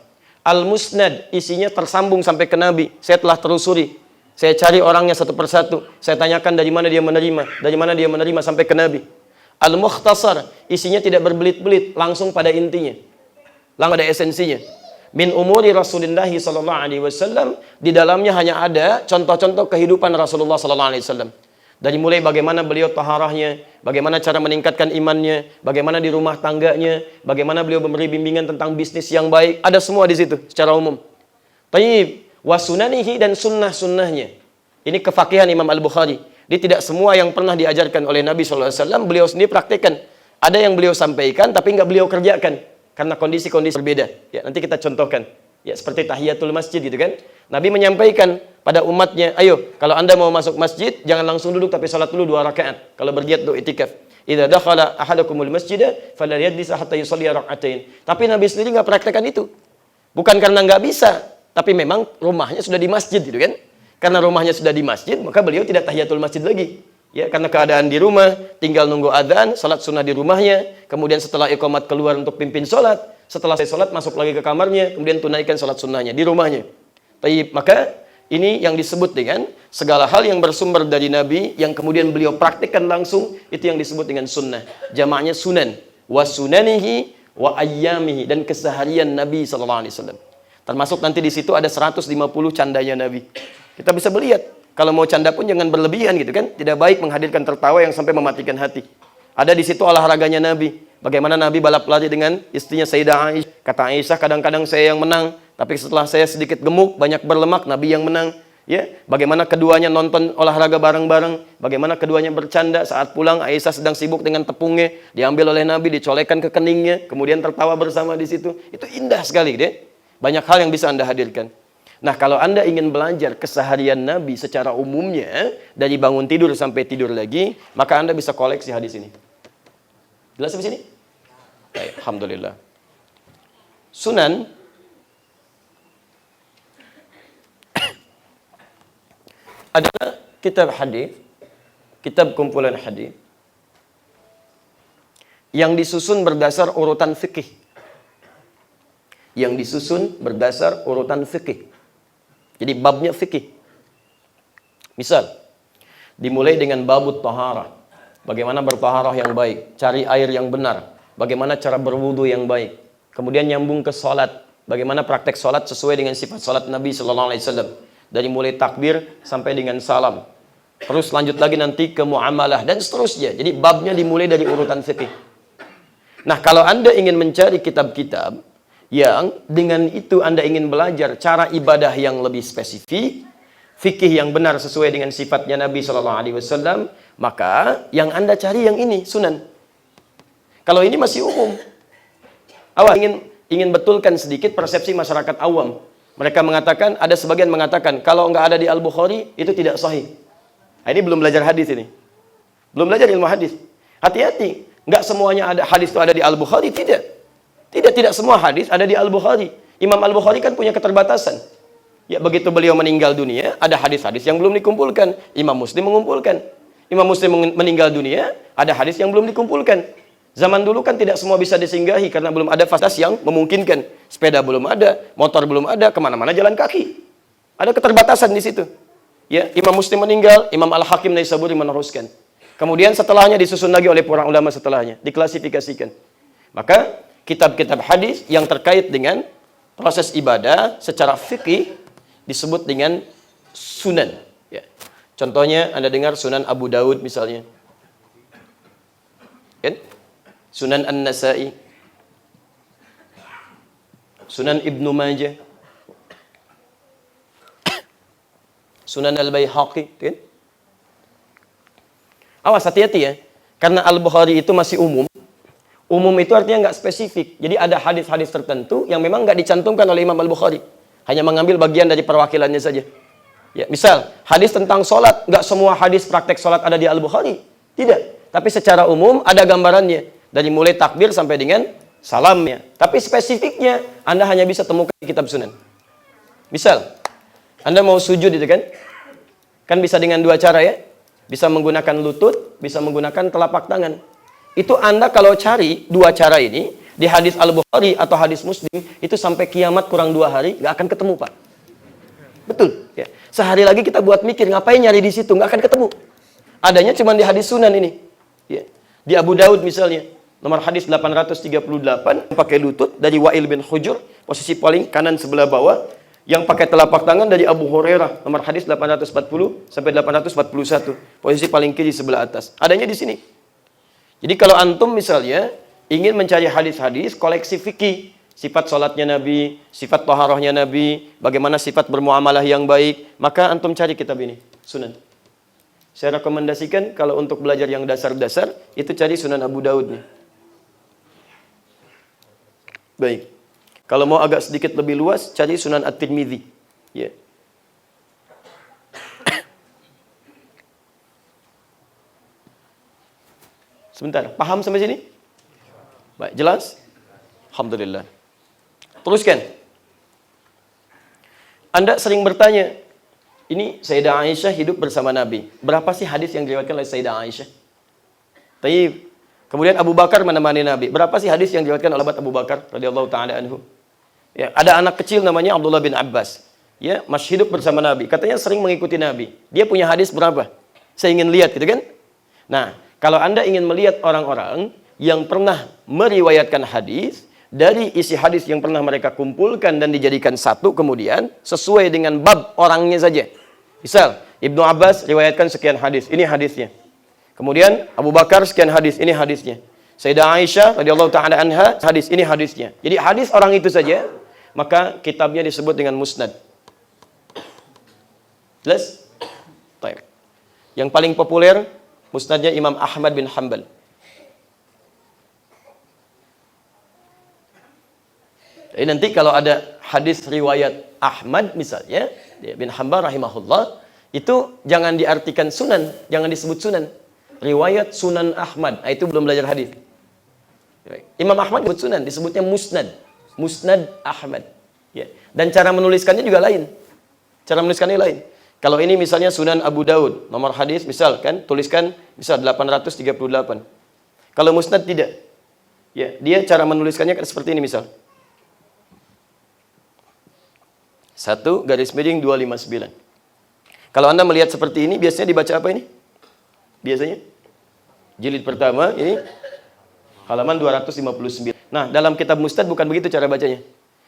Al-Musnad, isinya tersambung sampai ke Nabi. Saya telah telusuri. Saya cari orangnya satu persatu. Saya tanyakan dari mana dia menerima sampai ke Nabi. Al-Mukhtasar, isinya tidak berbelit-belit, langsung pada intinya. Langsung pada esensinya. Min umuri Rasulullah sallallahu alaihi wasallam, di dalamnya hanya ada contoh-contoh kehidupan Rasulullah sallallahu alaihi wasallam. Dari mulai bagaimana beliau taharahnya, bagaimana cara meningkatkan imannya, bagaimana di rumah tangganya, bagaimana beliau memberi bimbingan tentang bisnis yang baik, ada semua di situ secara umum. Tayyib. Wasunanihi, dan sunnah-sunnahnya. Ini kefakihan Imam Al-Bukhari. Dia tidak semua yang pernah diajarkan oleh Nabi SAW, beliau sendiri praktekkan. Ada yang beliau sampaikan, tapi nggak beliau kerjakan. Karena kondisi-kondisi berbeda. Ya, nanti kita contohkan. Ya, seperti tahiyatul masjid gitu kan. Nabi menyampaikan pada umatnya, ayo, kalau anda mau masuk masjid, jangan langsung duduk, tapi salat dulu 2 rakaat. Kalau berniat untuk itikaf. Idza dakhala ahadakumul masjida, fala yajlis hatta yusalli rak'atain. Tapi Nabi sendiri nggak praktekkan itu. Bukan karena nggak bisa, tapi memang rumahnya sudah di masjid gitu kan. Karena rumahnya sudah di masjid, maka beliau tidak tahiyatul masjid lagi. Ya, karena keadaan di rumah, tinggal nunggu adzan, salat sunnah di rumahnya, kemudian setelah iqamat keluar untuk pimpin salat, setelah selesai salat masuk lagi ke kamarnya, kemudian tunaikan salat sunnahnya di rumahnya. Tayyib, maka ini yang disebut dengan segala hal yang bersumber dari Nabi yang kemudian beliau praktikkan langsung, itu yang disebut dengan sunnah. Jamaknya sunan, wa sunanihi wa ayyamihi, dan keseharian Nabi sallallahu alaihi wasallam. Termasuk nanti di situ ada 150 candanya Nabi. Kita bisa melihat, kalau mau canda pun jangan berlebihan gitu kan. Tidak baik menghadirkan tertawa yang sampai mematikan hati. Ada di situ olahraganya Nabi. Bagaimana Nabi balap lari dengan istrinya Sayyidah Aisyah. Kata Aisyah, kadang-kadang saya yang menang, tapi setelah saya sedikit gemuk, banyak berlemak, Nabi yang menang. Ya, bagaimana keduanya nonton olahraga bareng-bareng, bagaimana keduanya bercanda saat pulang Aisyah sedang sibuk dengan tepungnya, diambil oleh Nabi, dicolekkan ke keningnya, kemudian tertawa bersama di situ. Itu indah sekali deh. Banyak hal yang bisa Anda hadirkan. Nah, kalau Anda ingin belajar keseharian Nabi secara umumnya, dari bangun tidur sampai tidur lagi, maka Anda bisa koleksi hadis ini. Jelas sampai sini? Baik, alhamdulillah. Sunan adalah kitab hadis, kitab kumpulan hadis yang disusun berdasar urutan fikih. Yang disusun berdasar urutan fikih. Jadi babnya fikih. Misal, dimulai dengan babut taharah. Bagaimana bertaharah yang baik, cari air yang benar, bagaimana cara berwudu yang baik. Kemudian nyambung ke salat, bagaimana praktek salat sesuai dengan sifat salat Nabi sallallahu alaihi wasallam. Dari mulai takbir sampai dengan salam. Terus lanjut lagi nanti ke muamalah dan seterusnya. Jadi babnya dimulai dari urutan fikih. Nah, kalau Anda ingin mencari kitab-kitab yang dengan itu Anda ingin belajar cara ibadah yang lebih spesifik, fikih yang benar sesuai dengan sifatnya Nabi Shallallahu Alaihi Wasallam, maka yang Anda cari yang ini sunan. Kalau ini masih umum, awas ingin betulkan sedikit persepsi masyarakat awam. Mereka mengatakan, ada sebagian mengatakan kalau nggak ada di Al-Bukhari itu tidak sahih. Nah, ini belum belajar hadis ini, belum belajar ilmu hadis. Hati-hati, nggak semuanya ada hadis itu ada di Al-Bukhari, tidak. Tidak semua hadis ada di Al-Bukhari. Imam Al-Bukhari kan punya keterbatasan. Ya, begitu beliau meninggal dunia, ada hadis-hadis yang belum dikumpulkan. Imam Muslim mengumpulkan. Imam Muslim meninggal dunia, ada hadis yang belum dikumpulkan. Zaman dulu kan tidak semua bisa disinggahi karena belum ada fasilitas yang memungkinkan. Sepeda belum ada, motor belum ada, kemana-mana jalan kaki. Ada keterbatasan di situ. Ya, Imam Muslim meninggal, Imam Al-Hakim Naisaburi meneruskan. Kemudian setelahnya disusun lagi oleh para ulama setelahnya, diklasifikasikan. Maka kitab-kitab hadis yang terkait dengan proses ibadah secara fikih disebut dengan sunan. Ya. Contohnya Anda dengar Sunan Abu Daud misalnya. Kan? Sunan An-Nasai. Sunan Ibnu Majah. Sunan Al-Baihaqi. Kan? Awas, hati-hati ya. Karena Al-Bukhari itu masih umum. Umum itu artinya nggak spesifik. Jadi ada hadis-hadis tertentu yang memang nggak dicantumkan oleh Imam Al-Bukhari. Hanya mengambil bagian dari perwakilannya saja. Ya, misal, hadis tentang sholat. Nggak semua hadis praktek sholat ada di Al-Bukhari. Tidak. Tapi secara umum ada gambarannya. Dari mulai takbir sampai dengan salamnya. Tapi spesifiknya, Anda hanya bisa temukan di kitab sunan. Misal, Anda mau sujud itu kan? Kan bisa dengan dua cara ya. Bisa menggunakan lutut, bisa menggunakan telapak tangan. Itu Anda kalau cari dua cara ini, di hadis Al-Bukhari atau hadis Muslim, itu sampai kiamat kurang 2 hari, nggak akan ketemu, Pak. Betul. Ya. Sehari lagi kita buat mikir, ngapain nyari di situ, nggak akan ketemu. Adanya cuma di hadis sunan ini. Ya. Di Abu Daud misalnya, nomor hadis 838, pakai lutut dari Wa'il bin Hujur, posisi paling kanan sebelah bawah, yang pakai telapak tangan dari Abu Hurairah, nomor hadis 840 sampai 841, posisi paling kiri sebelah atas. Adanya di sini. Jadi kalau antum misalnya ingin mencari hadis-hadis koleksi fikih, sifat sholatnya Nabi, sifat taharahnya Nabi, bagaimana sifat bermuamalah yang baik, maka antum cari kitab ini, Sunan. Saya rekomendasikan kalau untuk belajar yang dasar-dasar, itu cari Sunan Abu Daud nih. Baik. Kalau mau agak sedikit lebih luas, cari Sunan At-Tirmidzi. Ya. Sebentar, paham sampai sini? Baik, jelas? Alhamdulillah. Teruskan. Anda sering bertanya, ini Sayyidah Aisyah hidup bersama Nabi. Berapa sih hadis yang diriwayatkan oleh Sayyidah Aisyah? Taib. Kemudian Abu Bakar menemani Nabi. Berapa sih hadis yang diriwayatkan oleh Abu Bakar radhiyallahu taala anhu? Ya, ada anak kecil namanya Abdullah bin Abbas. Ya, masih hidup bersama Nabi. Katanya sering mengikuti Nabi. Dia punya hadis berapa? Saya ingin lihat, gitu kan? Nah, kalau Anda ingin melihat orang-orang yang pernah meriwayatkan hadis, dari isi hadis yang pernah mereka kumpulkan dan dijadikan satu, kemudian sesuai dengan bab orangnya saja. Misal, Ibnu Abbas riwayatkan sekian hadis, ini hadisnya. Kemudian Abu Bakar sekian hadis, ini hadisnya. Sayyidah Aisyah radhiyallahu taala anha, hadis, ini hadisnya. Jadi hadis orang itu saja, maka kitabnya disebut dengan musnad. Jelas? Baik. Yang paling populer musnadnya Imam Ahmad bin Hanbal. Jadi nanti kalau ada hadis riwayat Ahmad misalnya, bin Hanbal rahimahullah, itu jangan diartikan sunan, jangan disebut sunan. Riwayat Sunan Ahmad, itu belum belajar hadis. Imam Ahmad disebut sunan, disebutnya musnad. Musnad Ahmad. Ya. Dan cara menuliskannya juga lain. Cara menuliskannya lain. Kalau ini misalnya Sunan Abu Daud, nomor hadis misal kan, tuliskan misal 838. Kalau musnad tidak. Ya, dia cara menuliskannya kan seperti ini misal. 1 garis miring 259. Kalau Anda melihat seperti ini, biasanya dibaca apa ini? Biasanya jilid pertama ini halaman 259. Nah, dalam kitab musnad bukan begitu cara bacanya.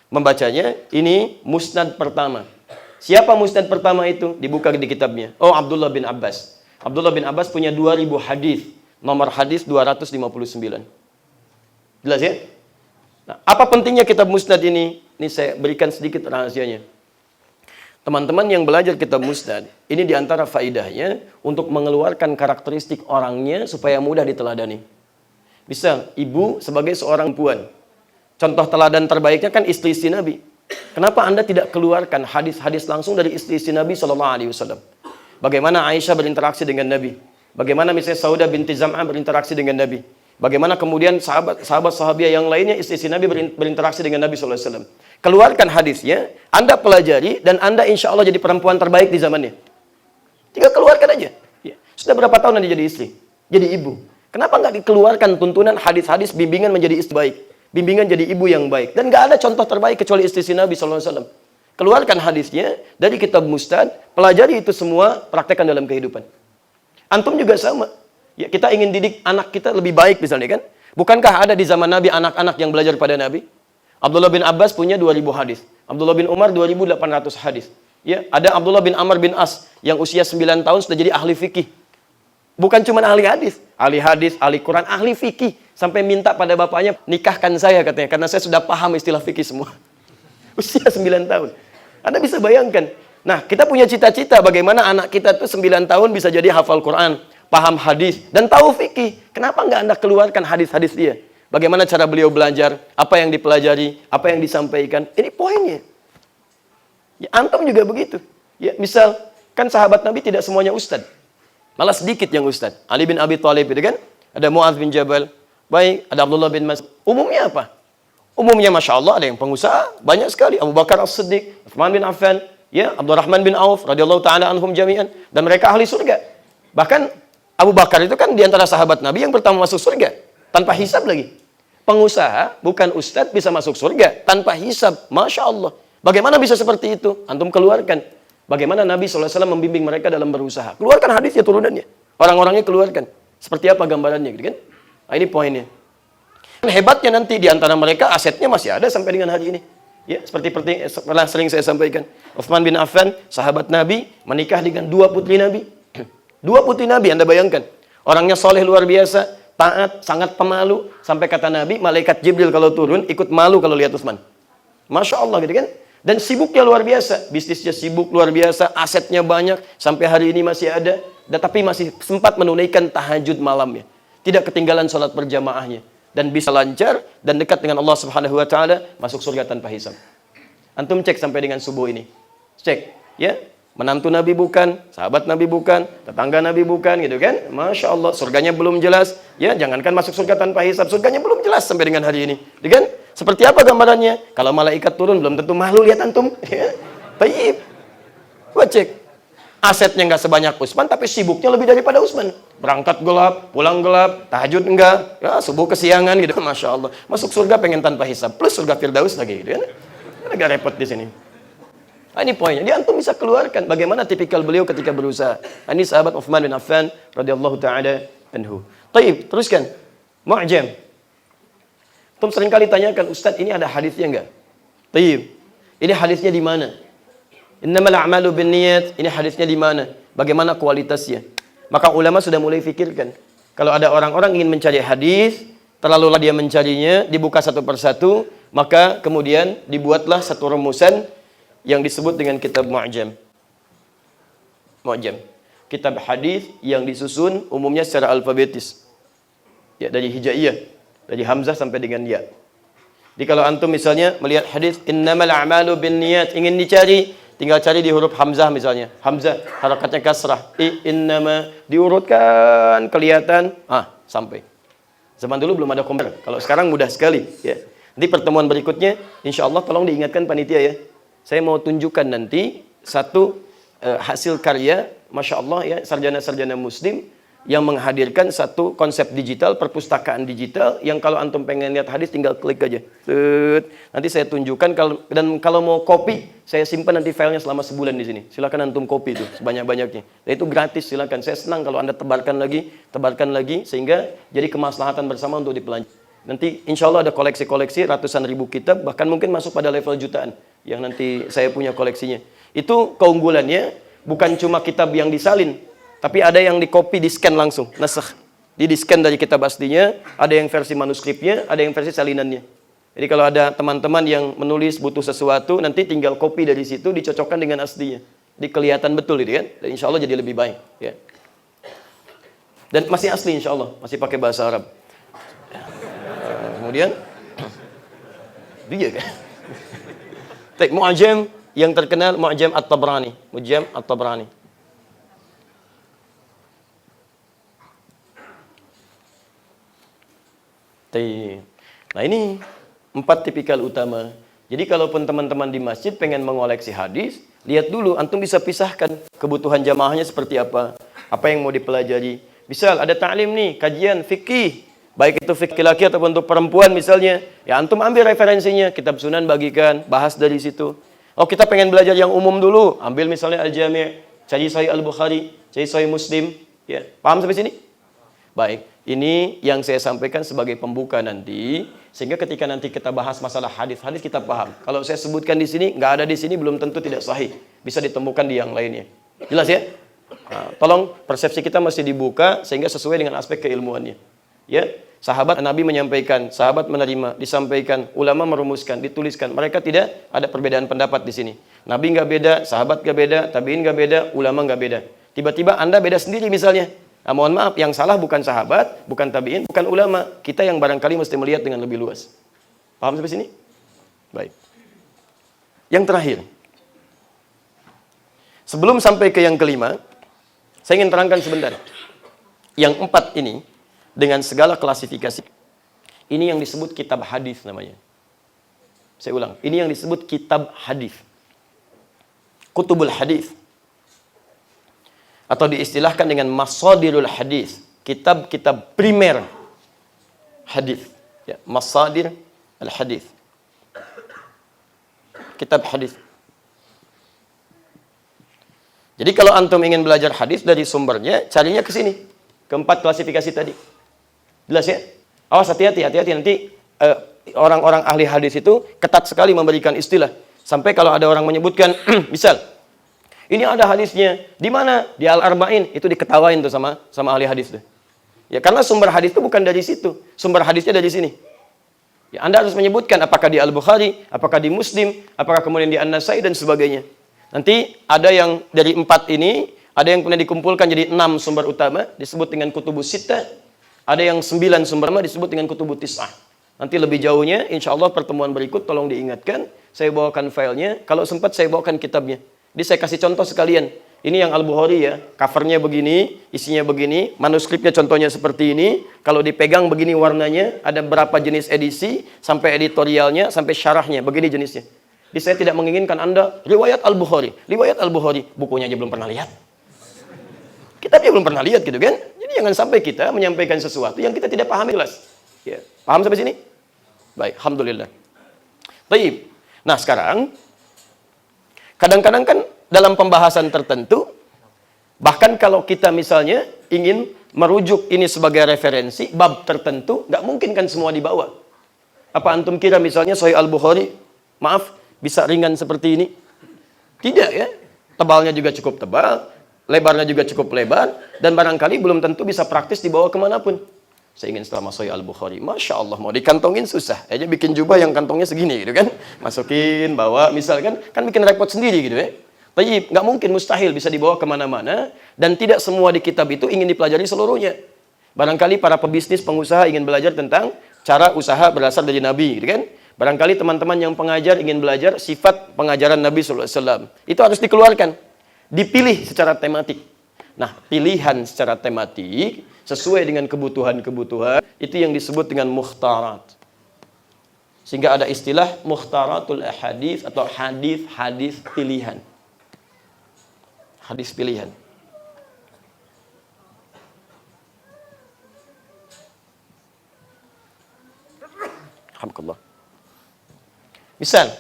Membacanya ini musnad pertama. Siapa musnad pertama itu? Dibuka di kitabnya. Oh, Abdullah bin Abbas. Abdullah bin Abbas punya 2000 hadis. Nomor hadis 259. Jelas ya? Nah, apa pentingnya kitab musnad ini? Ini saya berikan sedikit rahasianya. Teman-teman yang belajar kitab musnad, ini diantara faidahnya untuk mengeluarkan karakteristik orangnya supaya mudah diteladani. Misal, ibu sebagai seorang perempuan. Contoh teladan terbaiknya kan istri-istri Nabi. Kenapa Anda tidak keluarkan hadis-hadis langsung dari istri-istri Nabi SAW? Bagaimana Aisyah berinteraksi dengan Nabi? Bagaimana misalnya Saudah binti Zam'ah berinteraksi dengan Nabi? Bagaimana kemudian sahabat-sahabiah yang lainnya istri-istri Nabi berinteraksi dengan Nabi SAW? Keluarkan hadisnya, Anda pelajari, dan Anda insya Allah jadi perempuan terbaik di zamannya. Tinggal keluarkan aja. Ya. Sudah berapa tahun Anda jadi istri? Jadi ibu. Kenapa nggak dikeluarkan tuntunan hadis-hadis bimbingan menjadi istri baik? Bimbingan jadi ibu yang baik. Dan nggak ada contoh terbaik kecuali istri Nabi SAW. Keluarkan hadisnya dari kitab musnad, pelajari itu semua, praktekkan dalam kehidupan. Antum juga sama. Ya, kita ingin didik anak kita lebih baik misalnya kan? Bukankah ada di zaman Nabi anak-anak yang belajar pada Nabi? Abdullah bin Abbas punya 2000 hadis. Abdullah bin Umar 2800 hadis. Ya, ada Abdullah bin Amr bin As yang usia 9 tahun sudah jadi ahli fikih. Bukan cuma ahli hadis, ahli Quran, ahli fikih. Sampai minta pada bapaknya, nikahkan saya katanya, karena saya sudah paham istilah fikih semua. Usia 9 tahun. Anda bisa bayangkan. Nah, kita punya cita-cita bagaimana anak kita tuh 9 tahun bisa jadi hafal Quran, paham hadis, dan tahu fikih. Kenapa nggak Anda keluarkan hadis-hadis dia? Bagaimana cara beliau belajar, apa yang dipelajari, apa yang disampaikan. Ini poinnya. Ya, antum juga begitu. Ya, misal, kan sahabat Nabi tidak semuanya ustad. Malah sedikit yang ustad. Ali bin Abi Thalib itu kan, ada Mu'adz bin Jabal, baik, ada Abdullah bin Mas'ud. Umumnya apa? Umumnya Masya Allah ada yang pengusaha, banyak sekali. Abu Bakar As-Siddiq, Utsman bin Affan, ya, Abdurrahman bin Auf, radhiyallahu ta'ala anhum jami'an. Dan mereka ahli surga. Bahkan Abu Bakar itu kan diantara sahabat Nabi yang pertama masuk surga. Tanpa hisab lagi. Pengusaha, bukan ustadz, bisa masuk surga. Tanpa hisab. Masya Allah. Bagaimana bisa seperti itu? Antum keluarkan. Bagaimana Nabi SAW membimbing mereka dalam berusaha. Keluarkan hadisnya, turunannya. Orang-orangnya keluarkan. Seperti apa gambarannya, gitu kan? Nah, ini poinnya. Hebatnya nanti di antara mereka asetnya masih ada sampai dengan hari ini. Ya, seperti pernah sering saya sampaikan. Utsman bin Affan, sahabat Nabi, menikah dengan 2 putri Nabi. 2 putri Nabi, Anda bayangkan. Orangnya soleh luar biasa, taat, sangat pemalu. Sampai kata Nabi, malaikat Jibril kalau turun, ikut malu kalau lihat Utsman. Masya Allah, gitu kan? Dan sibuknya luar biasa, bisnisnya sibuk luar biasa, asetnya banyak, sampai hari ini masih ada, tetapi masih sempat menunaikan tahajud malamnya. Tidak ketinggalan sholat berjamaahnya. Dan bisa lancar, dan dekat dengan Allah Subhanahu Wa Ta'ala, masuk surga tanpa hisab. Antum cek sampai dengan subuh ini. Cek, ya. Menantu Nabi bukan, sahabat Nabi bukan, tetangga Nabi bukan, gitu kan. Masya Allah, surganya belum jelas. Ya, jangankan masuk surga tanpa hisab, surganya belum jelas sampai dengan hari ini. Gitu kan? Seperti apa gambarannya? Kalau malaikat turun belum tentu malu lihat antum. Ya. Taib. Gua cek. Asetnya nggak sebanyak Utsman, tapi sibuknya lebih daripada Utsman. Berangkat gelap, pulang gelap, tahajud enggak, ya subuh kesiangan gitu. Masya Allah. Masuk surga pengen tanpa hisab, plus surga Firdaus lagi gitu kan. Agak repot di sini. Nah, ini poinnya. Dia antum bisa keluarkan bagaimana tipikal beliau ketika berusaha. Nah, ini sahabat Utsman bin Affan radhiyallahu taala anhu. Taib, teruskan. Mu'jam. Antum sering kali tanyakan, Ustaz, ini ada hadisnya enggak? Taib. Ini hadisnya di mana? Innamal a'malu binniyat. Ini hadisnya di mana? Bagaimana kualitasnya? Maka ulama sudah mulai fikirkan. Kalau ada orang-orang ingin mencari hadis, terlalulah dia mencarinya, dibuka satu persatu, maka kemudian dibuatlah satu rumusan yang disebut dengan kitab Mu'jam. Mu'jam. Kitab hadis yang disusun umumnya secara alfabetis. Ya, dari hijaiyah, dari hamzah sampai dengan ya. Jadi kalau antum misalnya melihat hadis innamal a'malu binniyat, ingin dicari, tinggal cari di huruf hamzah misalnya. Hamzah harakatnya kasrah. Innama diurutkan kelihatan, sampai. Zaman dulu belum ada komputer. Kalau sekarang mudah sekali, ya. Nanti pertemuan berikutnya insyaallah tolong diingatkan panitia ya. Saya mau tunjukkan nanti satu hasil karya, Masya Allah ya, sarjana-sarjana muslim yang menghadirkan satu konsep digital, perpustakaan digital, yang kalau antum pengen lihat hadis tinggal klik aja. Nanti saya tunjukkan, dan kalau mau copy, saya simpan nanti filenya selama sebulan di sini. Silakan antum copy itu sebanyak-banyaknya. Dan itu gratis, silakan. Saya senang kalau Anda tebarkan lagi, sehingga jadi kemaslahatan bersama untuk dipelajari. Nanti insya Allah ada koleksi-koleksi ratusan ribu kitab, bahkan mungkin masuk pada level jutaan yang nanti saya punya koleksinya. Itu keunggulannya, bukan cuma kitab yang disalin, tapi ada yang di copy, di scan langsung, nasakh. Di scan dari kitab aslinya, ada yang versi manuskripnya, ada yang versi salinannya. Jadi kalau ada teman-teman yang menulis butuh sesuatu, nanti tinggal copy dari situ, dicocokkan dengan aslinya. Jadi kelihatan betul itu kan, dan insya Allah jadi lebih baik. Ya. Dan masih asli insya Allah, masih pakai bahasa Arab. Kemudian dia kan Mu'jam yang terkenal, Mu'jam At-Tabrani. Mu'jam At-Tabrani. Nah, ini 4 tipikal utama. Jadi kalaupun teman-teman di masjid pengen mengoleksi hadis, lihat dulu, antum bisa pisahkan kebutuhan jamaahnya seperti apa yang mau dipelajari. Misal ada ta'lim nih, kajian fikih, baik itu fikih laki ataupun untuk perempuan misalnya, ya antum ambil referensinya, kitab sunan bagikan, bahas dari situ. Oh, kita pengen belajar yang umum dulu, ambil misalnya Al-Jami', cari Sahih Al-Bukhari, cari Sahih Muslim, ya. Paham sampai sini? Baik, ini yang saya sampaikan sebagai pembuka nanti, sehingga ketika nanti kita bahas masalah hadis kita paham. Kalau saya sebutkan di sini, nggak ada di sini, belum tentu tidak sahih. bisa ditemukan di yang lainnya. Jelas ya? Nah, tolong persepsi kita mesti dibuka sehingga sesuai dengan aspek keilmuannya. Ya, sahabat Nabi menyampaikan, sahabat menerima, disampaikan, ulama merumuskan, dituliskan. Mereka tidak ada perbedaan pendapat di sini. Nabi nggak beda, sahabat nggak beda, tabiin nggak beda, ulama nggak beda. Tiba-tiba Anda beda sendiri misalnya. Nah, mohon maaf, yang salah bukan sahabat, bukan tabiin, bukan ulama. Kita yang barangkali mesti melihat dengan lebih luas. Paham sampai sini? Baik. Yang terakhir. Sebelum sampai ke yang kelima, saya ingin terangkan sebentar. Yang 4 ini, dengan segala klasifikasi, ini yang disebut kitab hadis namanya. Saya ulang, ini yang disebut kitab hadis. Kutubul hadis. Atau diistilahkan dengan masadirul hadis, kitab-kitab primer hadis. Ya, masadir al-hadis. Kitab hadis. Jadi kalau antum ingin belajar hadis dari sumbernya, carinya ke sini. Keempat klasifikasi tadi. Jelas ya? Awas, hati-hati nanti orang-orang ahli hadis itu ketat sekali memberikan istilah. Sampai kalau ada orang menyebutkan, misal, ini ada hadisnya, di mana? Di Al-Arba'in, itu diketawain tuh sama ahli hadis tuh. Ya, karena sumber hadis itu bukan dari situ, sumber hadisnya dari sini. Ya, Anda harus menyebutkan apakah di Al-Bukhari, apakah di Muslim, apakah kemudian di An-Nasai dan sebagainya. Nanti ada yang dari 4 ini, ada yang pernah dikumpulkan jadi 6 sumber utama, disebut dengan kutubus sittah. Ada yang 9 sumber utama disebut dengan kutubut tis'ah. Nanti lebih jauhnya, insya Allah pertemuan berikut tolong diingatkan. Saya bawakan filenya, kalau sempat saya bawakan kitabnya. Jadi saya kasih contoh sekalian. Ini yang Al-Bukhari ya, covernya begini, isinya begini, manuskripnya contohnya seperti ini. Kalau dipegang begini warnanya, ada berapa jenis edisi, sampai editorialnya, sampai syarahnya, begini jenisnya. Jadi saya tidak menginginkan Anda, riwayat Al-Bukhari, bukunya aja belum pernah lihat. Kitabnya belum pernah lihat gitu kan. Jadi jangan sampai kita menyampaikan sesuatu yang kita tidak pahami jelas. Ya, paham sampai sini? Baik, alhamdulillah. Baik. Nah, sekarang kadang-kadang kan dalam pembahasan tertentu, bahkan kalau kita misalnya ingin merujuk ini sebagai referensi bab tertentu, nggak mungkin kan semua dibawa. Apa antum kira misalnya Sahih Al-Bukhari, maaf, bisa ringan seperti ini? Tidak ya. Tebalnya juga cukup tebal, lebarnya juga cukup lebar, dan barangkali belum tentu bisa praktis dibawa kemanapun. Saya ingin setelah Sahih Al-Bukhari, Masya Allah, mau dikantongin susah. Aja bikin jubah yang kantongnya segini gitu kan. Masukin, bawa, misalkan, kan bikin repot sendiri gitu ya. Tapi nggak mungkin, mustahil bisa dibawa kemana-mana, dan tidak semua di kitab itu ingin dipelajari seluruhnya. Barangkali para pebisnis, pengusaha ingin belajar tentang cara usaha berasal dari Nabi gitu kan. Barangkali teman-teman yang pengajar ingin belajar sifat pengajaran Nabi SAW. Itu harus dikeluarkan. Dipilih secara tematik. Nah, pilihan secara tematik sesuai dengan kebutuhan-kebutuhan itu yang disebut dengan mukhtarat. Sehingga ada istilah mukhtaratul ahadits atau hadis-hadis pilihan. Hadis pilihan. Alhamdulillah. Misal,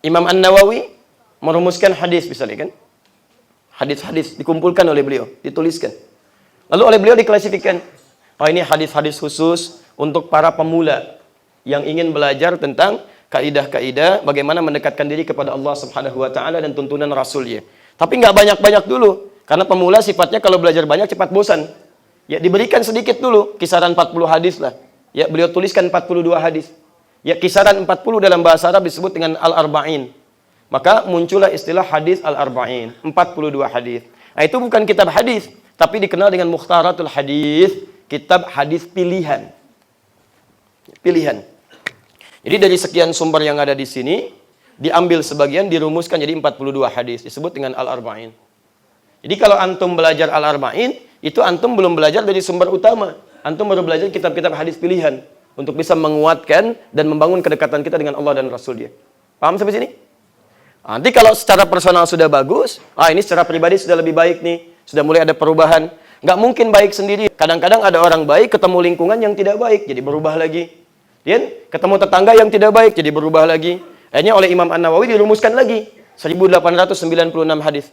Imam An-Nawawi merumuskan hadis misalnya kan. Hadis-hadis dikumpulkan oleh beliau, dituliskan. Lalu oleh beliau diklasifikasikan. Oh, ini hadis-hadis khusus untuk para pemula yang ingin belajar tentang kaidah-kaidah bagaimana mendekatkan diri kepada Allah Subhanahu wa taala dan tuntunan Rasulnya. Tapi nggak banyak-banyak dulu, karena pemula sifatnya kalau belajar banyak cepat bosan. Ya, diberikan sedikit dulu, kisaran 40 hadis lah. Ya, beliau tuliskan 42 hadis. Ya, kisaran 40 dalam bahasa Arab disebut dengan Al-Arba'in. Maka muncullah istilah hadis Al-Arba'in, 42 hadis. Nah, itu bukan kitab hadis, tapi dikenal dengan Mukhtaratul Hadis, kitab hadis pilihan. Pilihan. Jadi dari sekian sumber yang ada di sini, diambil sebagian, dirumuskan jadi 42 hadis, disebut dengan Al-Arba'in. Jadi kalau antum belajar Al-Arba'in, itu antum belum belajar dari sumber utama. Antum baru belajar kitab-kitab hadis pilihan untuk bisa menguatkan dan membangun kedekatan kita dengan Allah dan Rasul dia. Paham sampai sini? Nanti kalau secara personal sudah bagus, ini secara pribadi sudah lebih baik nih, sudah mulai ada perubahan. Nggak mungkin baik sendiri. Kadang-kadang ada orang baik ketemu lingkungan yang tidak baik, jadi berubah lagi. Ketemu tetangga yang tidak baik, jadi berubah lagi. Akhirnya oleh Imam An-Nawawi dirumuskan lagi 1896 hadis.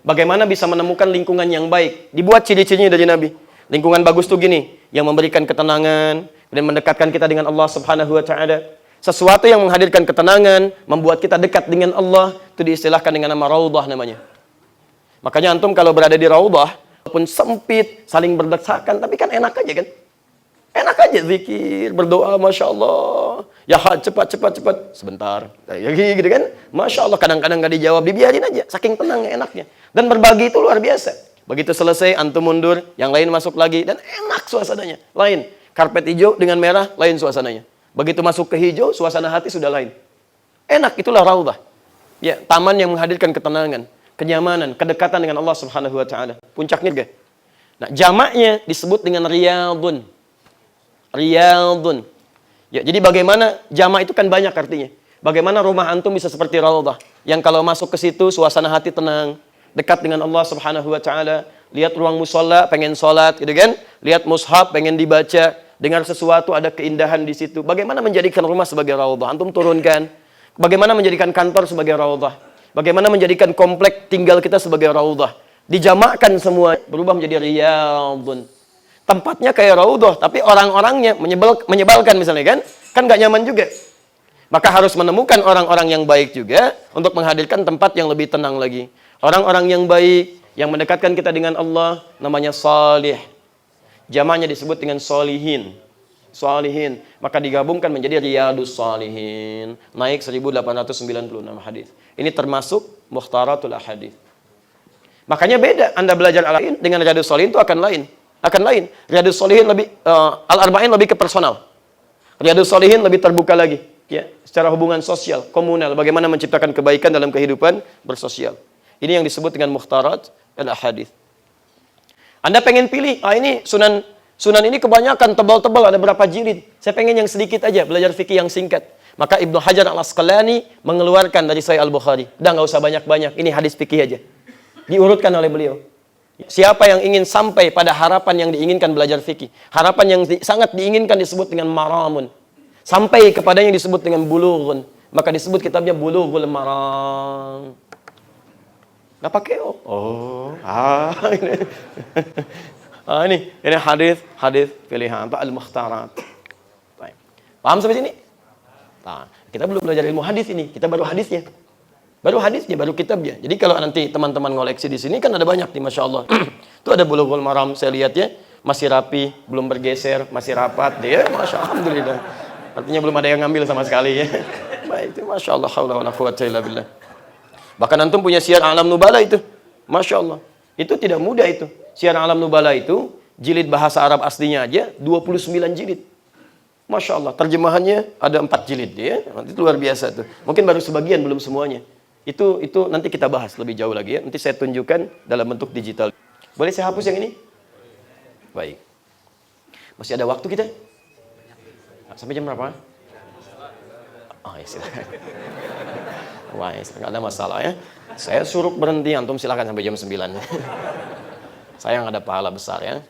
Bagaimana bisa menemukan lingkungan yang baik? Dibuat ciri-cirinya dari Nabi. Lingkungan bagus tuh gini, yang memberikan ketenangan dan mendekatkan kita dengan Allah Subhanahu wa taala. Sesuatu yang menghadirkan ketenangan, membuat kita dekat dengan Allah, itu diistilahkan dengan nama raudhah namanya. Makanya antum kalau berada di raudhah, walaupun sempit, saling berdesakan, tapi kan enak aja kan? Enak aja zikir, berdoa, Masya Allah. Ya cepat. Sebentar. Ya gitu kan? Masya Allah, kadang-kadang gak dijawab, dibiarin aja. Saking tenangnya, enaknya. Dan berbagi itu luar biasa. Begitu selesai, antum mundur, yang lain masuk lagi, dan enak suasananya. Lain. Karpet hijau dengan merah, lain suasananya. Begitu masuk ke hijau, suasana hati sudah lain. Enak, itulah raudhah. Ya, taman yang menghadirkan ketenangan, kenyamanan, kedekatan dengan Allah Subhanahu wa taala. Puncaknya juga. Nah, jamaknya disebut dengan riyadun. Riyadun. Ya, jadi bagaimana jamak itu kan banyak artinya. Bagaimana rumah antum bisa seperti raudhah, yang kalau masuk ke situ suasana hati tenang, dekat dengan Allah Subhanahu wa taala, lihat ruang musholla pengen sholat gitu kan, lihat mushaf pengen dibaca, dengar sesuatu ada keindahan di situ. Bagaimana menjadikan rumah sebagai raudhah? Antum turunkan. Bagaimana menjadikan kantor sebagai raudhah? Bagaimana menjadikan komplek tinggal kita sebagai raudhah? Dijamakkan semua, berubah menjadi riyadun. Tempatnya kayak raudhah, tapi orang-orangnya menyebalkan misalnya kan? Kan gak nyaman juga. Maka harus menemukan orang-orang yang baik juga untuk menghadirkan tempat yang lebih tenang lagi. Orang-orang yang baik, yang mendekatkan kita dengan Allah, namanya salih. Jamaknya disebut dengan solihin. Solihin. Maka digabungkan menjadi riyadus solihin. Naik 1896 hadis. Ini termasuk Mukhtaratul Ahadits. Makanya beda. Anda belajar al-lain dengan riyadus solihin itu akan lain. Riyadus solihin lebih, al-arba'in lebih ke personal. Riyadus solihin lebih terbuka lagi. Ya, secara hubungan sosial, komunal. Bagaimana menciptakan kebaikan dalam kehidupan bersosial. Ini yang disebut dengan Mukhtarat al-Ahadits. Anda pengen pilih, ini sunan ini kebanyakan tebal-tebal, ada berapa jilid. Saya pengen yang sedikit aja, belajar fikih yang singkat. Maka Ibnu Hajar al-Asqalani mengeluarkan dari Sahih Al-Bukhari. Udah nggak usah banyak-banyak, ini hadis fikih aja. Diurutkan oleh beliau. Siapa yang ingin sampai pada harapan yang diinginkan belajar fikih, harapan yang sangat diinginkan disebut dengan maramun. Sampai kepadanya disebut dengan bulughun, maka disebut kitabnya Bulughul Maram. Nggak pakai ini hadis pilihan apa al-mukhtarat. Paham sampai sini? Nah, kita belum belajar ilmu hadis ini, kita baru hadisnya. Baru kitabnya. Jadi kalau nanti teman-teman ngoleksi di sini kan ada banyak nih, Masya Allah. Itu ada Bulughul Maram, saya lihat ya, masih rapi, belum bergeser, masih rapat dia, Masya Allah, alhamdulillah. Artinya belum ada yang ngambil sama sekali ya. Baik, itu Masya Allah, haula wala quwwata illa billah. Bahkan antum punya Syiar A'lam Nubala itu. Masya Allah. Itu tidak mudah itu. Syiar A'lam Nubala itu, jilid bahasa Arab aslinya aja, 29 jilid. Masya Allah. Terjemahannya ada 4 jilid ya. Itu luar biasa tuh. Mungkin baru sebagian, belum semuanya. Itu nanti kita bahas lebih jauh lagi ya. Nanti saya tunjukkan dalam bentuk digital. Boleh saya hapus yang ini? Baik. Masih ada waktu kita? Sampai jam berapa? Oh ya silakan. Wah, nggak ada masalah ya. Saya suruh berhenti, antum silakan sampai jam 9. Saya nggak ada pahala besar ya.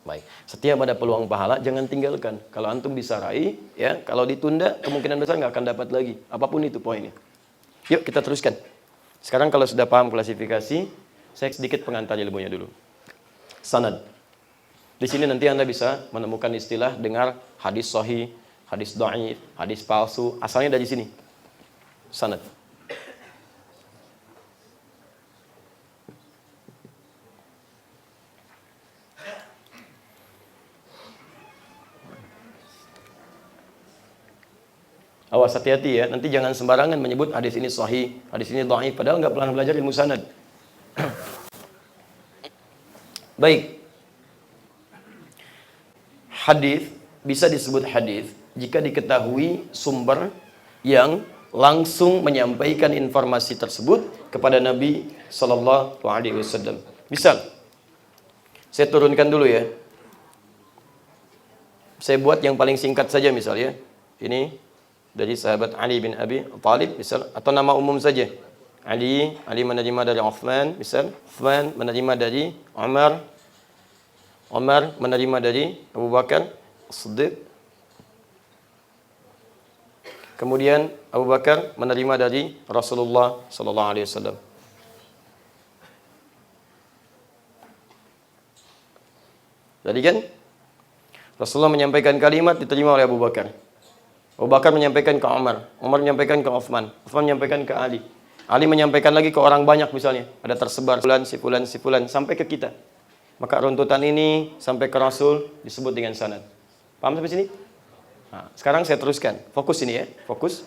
Baik, setiap ada peluang pahala jangan tinggalkan. Kalau antum bisa raih, ya, kalau ditunda kemungkinan besar nggak akan dapat lagi. Apapun itu poinnya. Yuk kita teruskan. Sekarang kalau sudah paham klasifikasi, saya sedikit pengantar ilmunya dulu. Sanad. Di sini nanti Anda bisa menemukan istilah dengar hadis sahih, hadis dhaif, hadis palsu, asalnya dari sini. Sanad. Awas hati-hati ya, nanti jangan sembarangan menyebut hadis ini sahih, hadis ini dhaif, padahal nggak pernah belajar ilmu sanad. Baik. Hadis bisa disebut hadis jika diketahui sumber yang langsung menyampaikan informasi tersebut kepada Nabi Sallallahu Alaihi Wasallam. Misal, saya turunkan dulu ya. Saya buat yang paling singkat saja misalnya. Ini dari sahabat Ali bin Abi Thalib misal, atau nama umum saja. Ali menerima dari Uthman misal, Uthman menerima dari Umar menerima dari Abu Bakar As-Siddiq, kemudian Abu Bakar menerima dari Rasulullah sallallahu alaihi wasallam. Jadi kan Rasulullah menyampaikan kalimat diterima oleh Abu Bakar. Abu Bakar menyampaikan ke Umar, Umar menyampaikan ke Uthman, Uthman menyampaikan ke Ali, Ali menyampaikan lagi ke orang banyak misalnya, ada tersebar si fulan sampai ke kita. Maka runtutan ini sampai ke Rasul disebut dengan sanad. Paham sampai sini? Nah, sekarang saya teruskan. Fokus ini ya, fokus.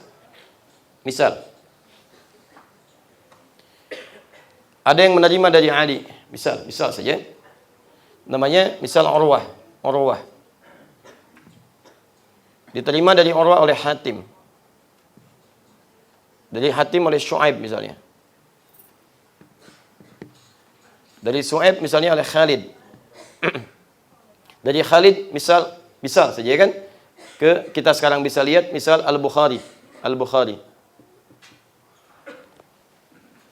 Misal, ada yang menerima dari Ali, misal saja. Namanya misal Urwah. Diterima dari Urwah oleh Hatim. Dari Hatim oleh Syuaib misalnya. Dari Syuaib misalnya oleh Khalid. Dari Khalid misal saja kan. Kita sekarang bisa lihat misal Al-Bukhari.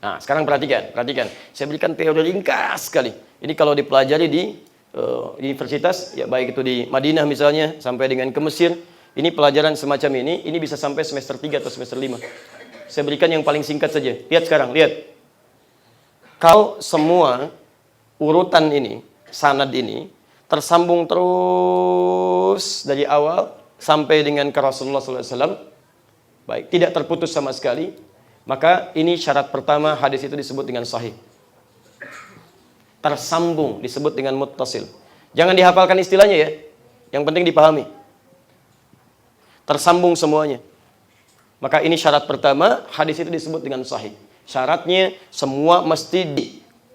Nah, sekarang perhatikan. Saya berikan teori ringkas sekali. Ini kalau dipelajari di universitas, ya baik itu di Madinah misalnya, sampai dengan ke Mesir, ini pelajaran semacam ini bisa sampai semester 3 atau semester 5. Saya berikan yang paling singkat saja. Lihat sekarang, lihat. Kalau semua urutan ini, sanad ini, tersambung terus dari awal sampai dengan ke Rasulullah SAW, baik, tidak terputus sama sekali, maka ini syarat pertama hadis itu disebut dengan sahih. Tersambung disebut dengan muttasil. Jangan dihafalkan istilahnya ya, yang penting dipahami. Tersambung semuanya. Maka ini syarat pertama, hadis itu disebut dengan sahih. Syaratnya semua mesti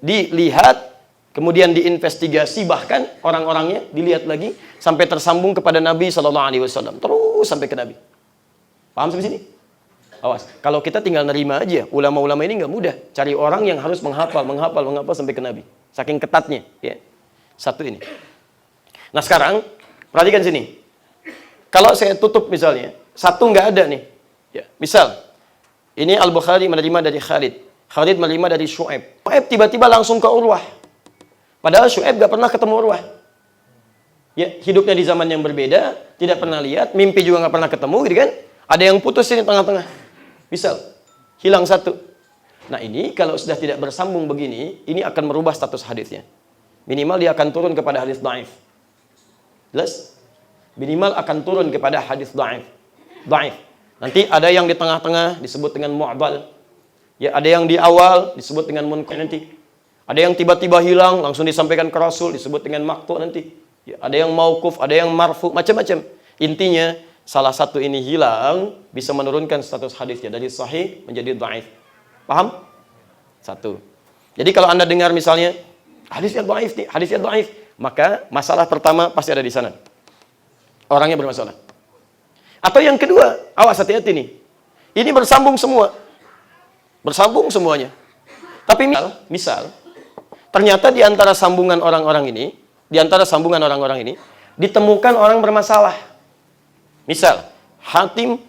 dilihat, kemudian diinvestigasi, bahkan orang-orangnya dilihat lagi sampai tersambung kepada Nabi SAW, terus sampai ke Nabi. Paham sampai sini? Awas, kalau kita tinggal nerima aja, ulama-ulama ini nggak mudah. Cari orang yang harus menghafal sampai ke Nabi. Saking ketatnya, ya. Satu ini. Nah sekarang perhatikan sini. Kalau saya tutup misalnya, satu nggak ada nih. Ya, misal, ini Al-Bukhari menerima dari Khalid. Khalid menerima dari Syuaib. Syuaib tiba-tiba langsung ke Urwah. Padahal Syuaib nggak pernah ketemu Urwah. Ya, hidupnya di zaman yang berbeda, tidak pernah lihat, mimpi juga nggak pernah ketemu, gitu kan? Ada yang putus ini tengah-tengah. Misal, hilang satu. Nah ini kalau sudah tidak bersambung begini, ini akan merubah status hadisnya. Minimal dia akan turun kepada hadis dhaif. Jelas? Minimal akan turun kepada hadis dhaif. Nanti ada yang di tengah-tengah disebut dengan mu'dal. Ya, ada yang di awal disebut dengan munkar nanti. Ada yang tiba-tiba hilang langsung disampaikan ke Rasul disebut dengan maqtu nanti. Ya, ada yang mauquf, ada yang marfu, macam-macam. Intinya salah satu ini hilang bisa menurunkan status hadisnya dari sahih menjadi dhaif. Paham? Satu. Jadi kalau Anda dengar misalnya hadisnya dhaif, maka masalah pertama pasti ada di sana. Orangnya bermasalah. Atau yang kedua, awas hati-hati nih. Ini bersambung semua. Bersambung semuanya. Tapi misal ternyata di antara sambungan orang-orang ini, ditemukan orang bermasalah. Misal, Hatim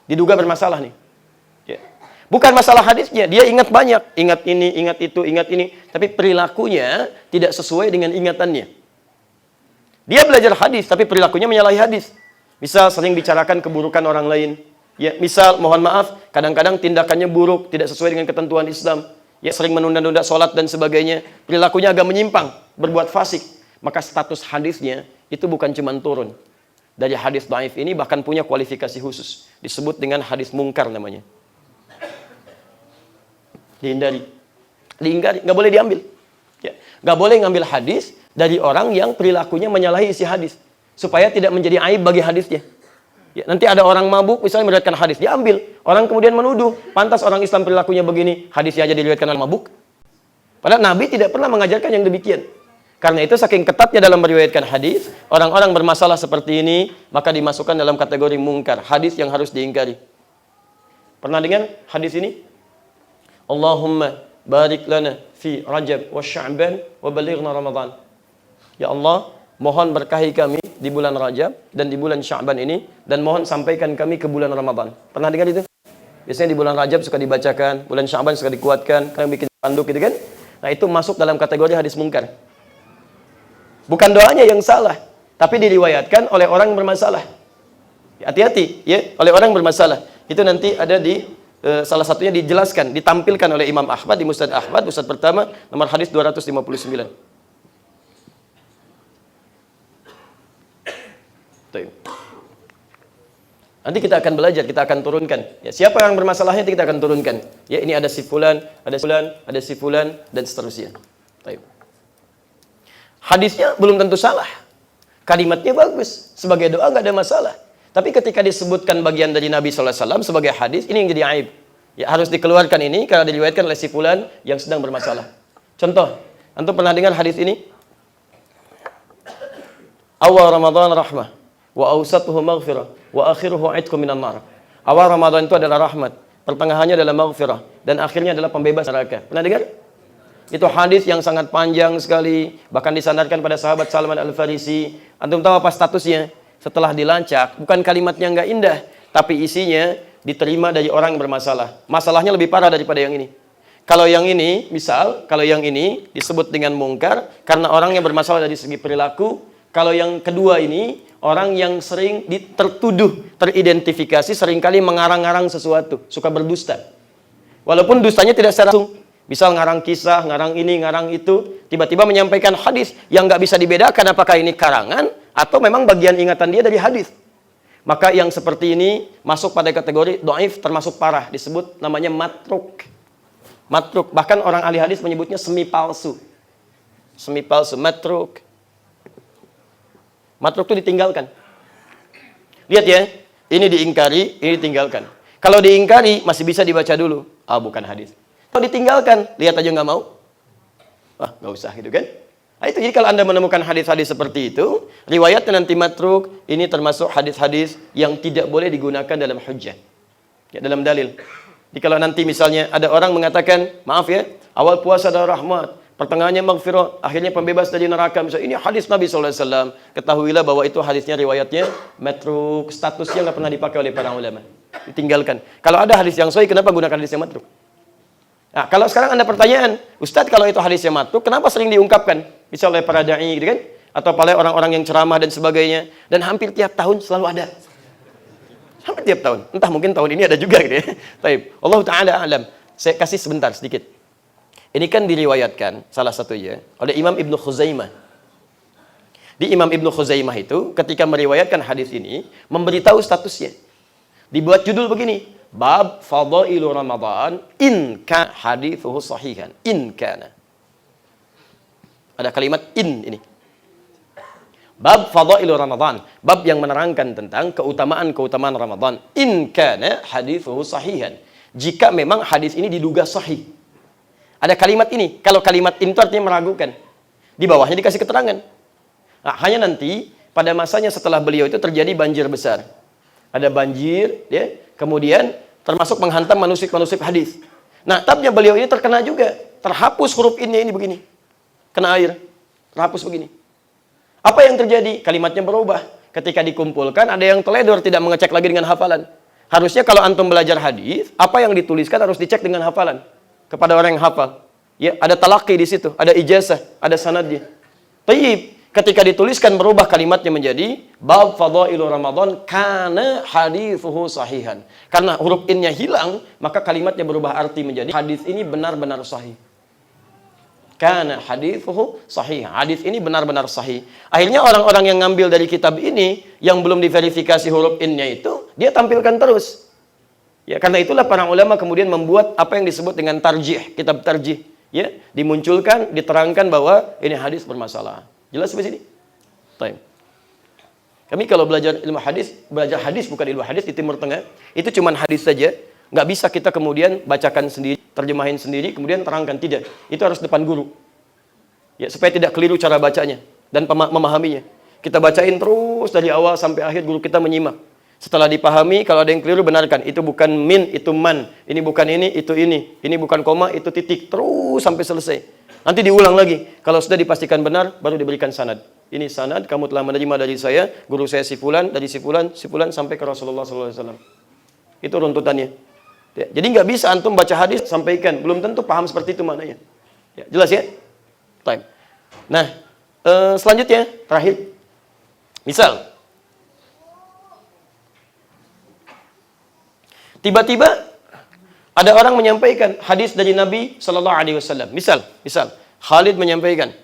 diduga bermasalah nih. Ya. Bukan masalah hadisnya, dia ingat banyak. Ingat ini, ingat itu, ingat ini. Tapi perilakunya tidak sesuai dengan ingatannya. Dia belajar hadis, tapi perilakunya menyalahi hadis. Misal sering bicarakan keburukan orang lain. Ya, misal mohon maaf, kadang-kadang tindakannya buruk, tidak sesuai dengan ketentuan Islam. Ya, sering menunda-nunda sholat dan sebagainya. Perilakunya agak menyimpang, berbuat fasik. Maka status hadisnya itu bukan cuma turun. Dari hadis dhaif ini bahkan punya kualifikasi khusus. Disebut dengan hadis mungkar namanya. Dihindari, nggak boleh diambil. Ya, nggak boleh ngambil hadis dari orang yang perilakunya menyalahi isi hadis, supaya tidak menjadi aib bagi hadisnya. Ya, nanti ada orang mabuk misalnya meriwayatkan hadis, diambil. Orang kemudian menuduh, pantas orang Islam perilakunya begini, hadisnya aja diriwayatkan orang mabuk. Padahal Nabi tidak pernah mengajarkan yang demikian. Karena itu saking ketatnya dalam meriwayatkan hadis, orang-orang bermasalah seperti ini maka dimasukkan dalam kategori mungkar, hadis yang harus diingkari. Pernah dengar hadis ini? Allahumma barik lana fi Rajab wa Sya'ban wa balighna Ramadan. Ya Allah, mohon berkahi kami di bulan Rajab dan di bulan Sya'ban ini, dan mohon sampaikan kami ke bulan Ramadan. Pernah dengar itu? Biasanya di bulan Rajab suka dibacakan, bulan Sya'ban suka dikuatkan, kadang bikin panduk gitu kan. Nah itu masuk dalam kategori hadis mungkar. Bukan doanya yang salah, tapi diriwayatkan oleh orang bermasalah. Hati-hati ya, oleh orang bermasalah. Itu nanti ada di salah satunya dijelaskan, ditampilkan oleh Imam Ahmad di Musnad Ahmad, Musnad pertama, nomor hadis 259. Nanti kita akan belajar, kita akan turunkan. Ya, siapa yang bermasalahnya nanti kita akan turunkan. Ya, ini ada si fulan, ada si fulan, ada si fulan, dan seterusnya. Baik. Hadisnya belum tentu salah. Kalimatnya bagus. Sebagai doa nggak ada masalah. Tapi ketika disebutkan bagian dari Nabi SAW sebagai hadis, ini yang jadi aib. Ya, harus dikeluarkan ini karena diriwayatkan oleh si fulan yang sedang bermasalah. Contoh, antum pernah dengar hadis ini? Awal Ramadan rahmah, wa awsatuhu maghfirah, wa akhiruhu itqu minan nar. Awal Ramadan itu adalah rahmat, pertengahannya adalah maghfirah, dan akhirnya adalah pembebas neraka. Pernah dengar? Itu hadis yang sangat panjang sekali, bahkan disandarkan pada sahabat Salman Al-Farisi. Antum tahu apa statusnya? Setelah dilacak, bukan kalimatnya nggak indah, tapi isinya diterima dari orang yang bermasalah. Masalahnya lebih parah daripada yang ini. Kalau yang ini, misal, kalau yang ini disebut dengan mungkar, karena orang yang bermasalah dari segi perilaku. Kalau yang kedua ini, orang yang sering tertuduh, teridentifikasi, seringkali mengarang-arang sesuatu, suka berdusta. Walaupun dustanya tidak secara langsung. Misal ngarang kisah, ngarang ini, ngarang itu, tiba-tiba menyampaikan hadis yang nggak bisa dibedakan apakah ini karangan atau memang bagian ingatan dia dari hadis. Maka yang seperti ini masuk pada kategori dhaif, termasuk parah, disebut namanya matruk. Matruk, bahkan orang ahli hadis menyebutnya semi palsu. Semi palsu, matruk. Matruk itu ditinggalkan. Lihat ya, ini diingkari, ini ditinggalkan. Kalau diingkari masih bisa dibaca dulu. Ah, bukan hadis. Kalau ditinggalkan, lihat aja nggak mau. Ah, nggak usah gitu kan? Nah, itu jadi kalau Anda menemukan hadis-hadis seperti itu, riwayatnya nanti matruk, ini termasuk hadis-hadis yang tidak boleh digunakan dalam hujjah. Ya, dalam dalil. Jadi kalau nanti misalnya ada orang mengatakan, maaf ya, awal puasa adalah rahmat, pertengahannya maghfirah, akhirnya pembebas dari neraka. Misalnya ini hadis Nabi SAW. Ketahuilah bahwa itu hadisnya riwayatnya matruk, statusnya nggak pernah dipakai oleh para ulama. Ditinggalkan. Kalau ada hadis yang sahih, kenapa gunakan hadis yang matruk? Nah, kalau sekarang Anda pertanyaan, Ustadz kalau itu hadis yang matruk, kenapa sering diungkapkan? Misalnya oleh para da'i gitu kan? Atau oleh orang-orang yang ceramah dan sebagainya. Dan hampir tiap tahun selalu ada. Hampir tiap tahun. Entah mungkin tahun ini ada juga gitu ya. Baik. Allah Ta'ala alam. Saya kasih sebentar sedikit. Ini kan diriwayatkan salah satunya oleh Imam Ibnu Khuzaimah. Di Imam Ibnu Khuzaimah itu ketika meriwayatkan hadis ini memberitahu statusnya. Dibuat judul begini, bab fadailu Ramadan in ka hadithuhu sahihan. In kana. Ada kalimat in ini. Bab fadailu Ramadan, bab yang menerangkan tentang keutamaan-keutamaan Ramadan. In kana hadithuhu sahihan. Jika memang hadis ini diduga sahih. Ada kalimat ini. Kalau kalimat ini itu artinya meragukan. Di bawahnya dikasih keterangan. Nah, hanya nanti pada masanya setelah beliau itu terjadi banjir besar. Ada banjir, ya. Kemudian termasuk menghantam manuskrip-manuskrip hadis. Nah, tabnya beliau ini terkena juga. Terhapus huruf innya ini begini. Kena air. Terhapus begini. Apa yang terjadi? Kalimatnya berubah. Ketika dikumpulkan, ada yang teledor tidak mengecek lagi dengan hafalan. Harusnya kalau antum belajar hadis, apa yang dituliskan harus dicek dengan hafalan. Kepada orang yang hafal. Ya, ada talaqi di situ, ada ijazah, ada sanadnya. Tayyib, ketika dituliskan berubah kalimatnya menjadi bab fadailu Ramadan kana hadithuhu sahihan. Karena huruf innya hilang, maka kalimatnya berubah arti menjadi hadis ini benar-benar sahih. Kana hadithuhu sahih. Hadis ini benar-benar sahih. Akhirnya orang-orang yang ngambil dari kitab ini yang belum diverifikasi huruf innya itu, dia tampilkan terus. Ya, karena itulah para ulama kemudian membuat apa yang disebut dengan tarjih, kitab tarjih. Ya, dimunculkan, diterangkan bahwa ini hadis bermasalah. Jelas sampai sini? Baik. Kami kalau belajar ilmu hadis, belajar hadis bukan ilmu hadis di Timur Tengah, itu cuma hadis saja. Nggak bisa kita kemudian bacakan sendiri, terjemahin sendiri, kemudian terangkan. Tidak. Itu harus depan guru. Ya, supaya tidak keliru cara bacanya dan memahaminya. Kita bacain terus dari awal sampai akhir, guru kita menyimak. Setelah dipahami, kalau ada yang keliru benarkan. Itu bukan min, itu man. Ini bukan ini, itu ini. Ini bukan koma, itu titik. Terus sampai selesai. Nanti diulang lagi. Kalau sudah dipastikan benar, baru diberikan sanad. Ini sanad, kamu telah menerima dari saya, guru saya si fulan, dari si fulan sampai ke Rasulullah SAW. Itu runtutannya. Ya, jadi nggak bisa antum baca hadis, sampaikan. Belum tentu paham seperti itu maknanya. Ya, jelas ya? Time. Nah, selanjutnya, terakhir. Misal, tiba-tiba ada orang menyampaikan hadis dari Nabi Sallallahu Alaihi Wasallam. Misal, Khalid menyampaikan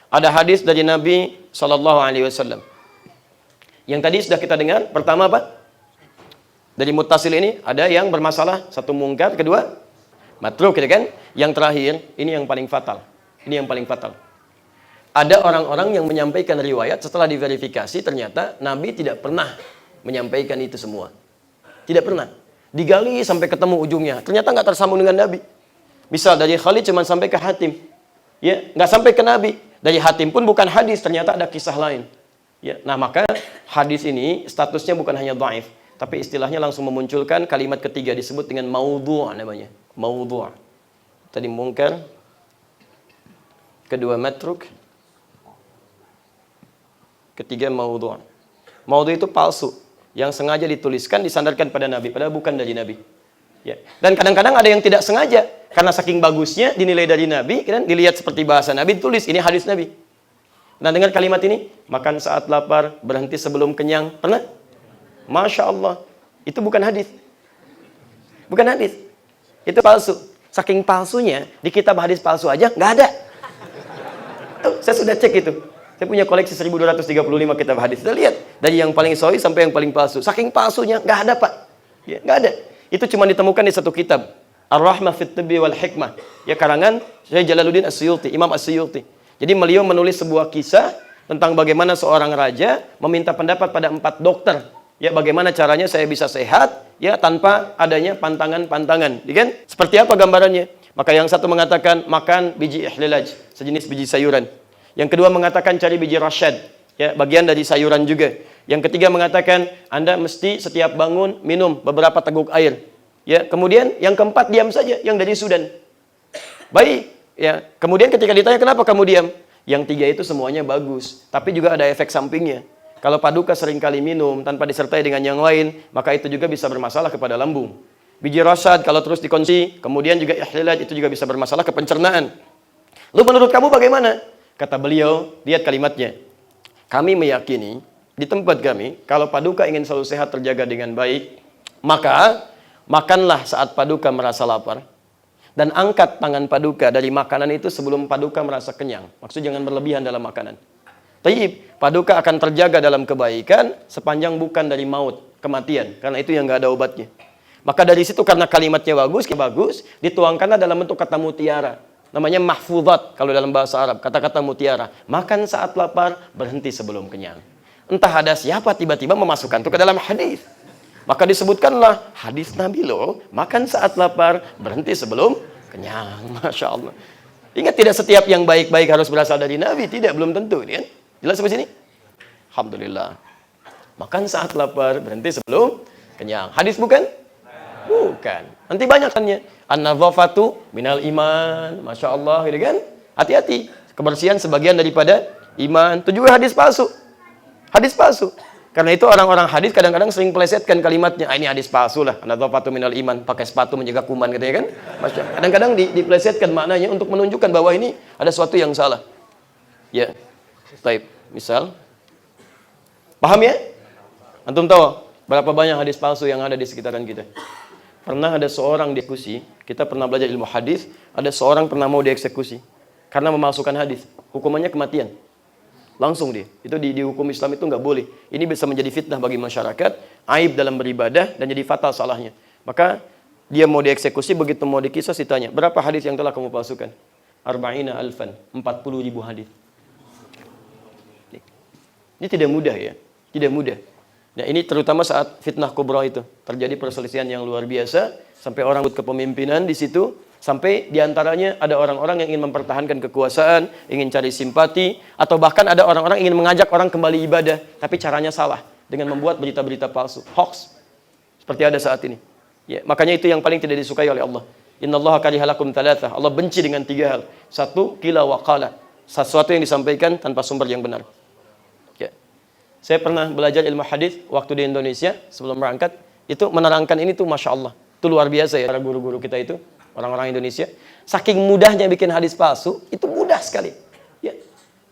ada hadis dari Nabi Sallallahu Alaihi Wasallam. Yang tadi sudah kita dengar. Pertama apa? Dari muttasil ini ada yang bermasalah, satu mungkar, kedua matruk, gitu kan? Yang terakhir, ini yang paling fatal. Ini yang paling fatal. Ada orang-orang yang menyampaikan riwayat setelah diverifikasi ternyata Nabi tidak pernah menyampaikan itu semua. Tidak pernah. Digali sampai ketemu ujungnya. Ternyata nggak tersambung dengan Nabi. Misal dari Khalid cuma sampai ke Hatim. Ya, nggak sampai ke Nabi. Dari Hatim pun bukan hadis, ternyata ada kisah lain. Ya, nah maka hadis ini statusnya bukan hanya dhaif, tapi istilahnya langsung memunculkan kalimat ketiga disebut dengan maudhu' namanya. Maudhu'. Tadi mungkar, kedua matruk, ketiga maudhu'. Maudhu' itu palsu, yang sengaja dituliskan disandarkan pada Nabi, padahal bukan dari Nabi. Ya. Dan kadang-kadang ada yang tidak sengaja, karena saking bagusnya dinilai dari Nabi, kan dilihat seperti bahasa Nabi, ditulis ini hadis Nabi. Nah, dengar kalimat ini, makan saat lapar, berhenti sebelum kenyang. Pernah? Masya Allah. Itu bukan hadis. Bukan hadis. Itu palsu. Saking palsunya, di kitab hadis palsu aja nggak ada. Tuh, saya sudah cek itu. Saya punya koleksi 1235 kitab hadis. Kita lihat. Dari yang paling sahih sampai yang paling palsu. Saking palsunya, nggak ada, Pak. Ya, nggak ada. Itu cuma ditemukan di satu kitab. Ar-Rahmah fit Tibbi wal Hikmah. Ya, karangan Syekh Jalaluddin As-Suyuti, Imam As-Suyuti. Jadi beliau menulis sebuah kisah tentang bagaimana seorang raja meminta pendapat pada 4 dokter. Ya, bagaimana caranya saya bisa sehat ya tanpa adanya pantangan-pantangan, ya kan? Seperti apa gambarannya? Maka yang satu mengatakan makan biji ihlilaj, sejenis biji sayuran. Yang kedua mengatakan cari biji rasyad, ya, bagian dari sayuran juga. Yang ketiga mengatakan Anda mesti setiap bangun minum beberapa teguk air. Ya, kemudian yang keempat diam saja, yang dari Sudan. Baik. Ya, kemudian ketika ditanya kenapa kamu diam? Yang 3 itu semuanya bagus, tapi juga ada efek sampingnya. Kalau paduka seringkali minum tanpa disertai dengan yang lain, maka itu juga bisa bermasalah kepada lambung. Biji rasyad kalau terus dikonsumsi, kemudian juga ihlilaj itu juga bisa bermasalah ke pencernaan. Lalu menurut kamu bagaimana? Kata beliau, lihat kalimatnya. Kami meyakini di tempat kami, kalau paduka ingin selalu sehat terjaga dengan baik, maka makanlah saat paduka merasa lapar. Dan angkat tangan paduka dari makanan itu sebelum paduka merasa kenyang. Maksudnya jangan berlebihan dalam makanan. Tayyib, paduka akan terjaga dalam kebaikan sepanjang bukan dari maut, kematian. Karena itu yang nggak ada obatnya. Maka dari situ karena kalimatnya bagus, dituangkanlah dalam bentuk kata mutiara. Namanya mahfuzat kalau dalam bahasa Arab, kata-kata mutiara. Makan saat lapar, berhenti sebelum kenyang. Entah ada siapa tiba-tiba memasukkan itu ke dalam hadis. Maka disebutkanlah hadis Nabi loh, makan saat lapar, berhenti sebelum kenyang. Masya Allah. Ingat, tidak setiap yang baik-baik harus berasal dari Nabi. Tidak, belum tentu. Kan? Jelas sampai sini? Alhamdulillah. Makan saat lapar, berhenti sebelum kenyang. Hadis bukan? Bukan. Nanti banyak kannya. An-nadhafatu minal iman. Masya Allah. Gitu kan? Hati-hati. Kebersihan sebagian daripada iman. Itu juga hadis palsu. Hadis palsu. Karena itu orang-orang hadis kadang-kadang sering pelesetkan kalimatnya. Ah, ini hadis palsu lah. An-nadhafatu minal iman. Pakai sepatu menjaga kuman katanya kan. Kadang-kadang dipelesetkan maknanya untuk menunjukkan bahwa ini ada sesuatu yang salah. Ya. Baik. Misal. Paham ya? Antum tahu berapa banyak hadis palsu yang ada di sekitaran kita? Pernah ada seorang dieksekusi. Kita pernah belajar ilmu hadis. Ada seorang pernah mau dieksekusi karena memalsukan hadis. Hukumannya kematian. Langsung dia. Itu di hukum Islam itu nggak boleh. Ini bisa menjadi fitnah bagi masyarakat, aib dalam beribadah, dan jadi fatal salahnya. Maka dia mau dieksekusi, begitu mau dikisah ditanya, berapa hadis yang telah kamu palsukan? Arba'ina alfan, 40.000 hadis. Ini tidak mudah ya. Tidak mudah. Nah, ini terutama saat fitnah kubra itu. Terjadi perselisihan yang luar biasa, sampai orang ikut kepemimpinan di situ. Sampai diantaranya ada orang-orang yang ingin mempertahankan kekuasaan, ingin cari simpati, atau bahkan ada orang-orang ingin mengajak orang kembali ibadah, tapi caranya salah dengan membuat berita-berita palsu, hoax, seperti ada saat ini. Ya, makanya itu yang paling tidak disukai oleh Allah. Innallaha kariha lakum thalathah. Allah benci dengan 3 hal. 1, qila wa qala. Sesuatu yang disampaikan tanpa sumber yang benar. Ya. Saya pernah belajar ilmu hadis waktu di Indonesia sebelum berangkat, itu menerangkan ini tuh Masya Allah. Itu luar biasa ya para guru-guru kita itu. Orang-orang Indonesia, saking mudahnya bikin hadis palsu, itu mudah sekali. Ya.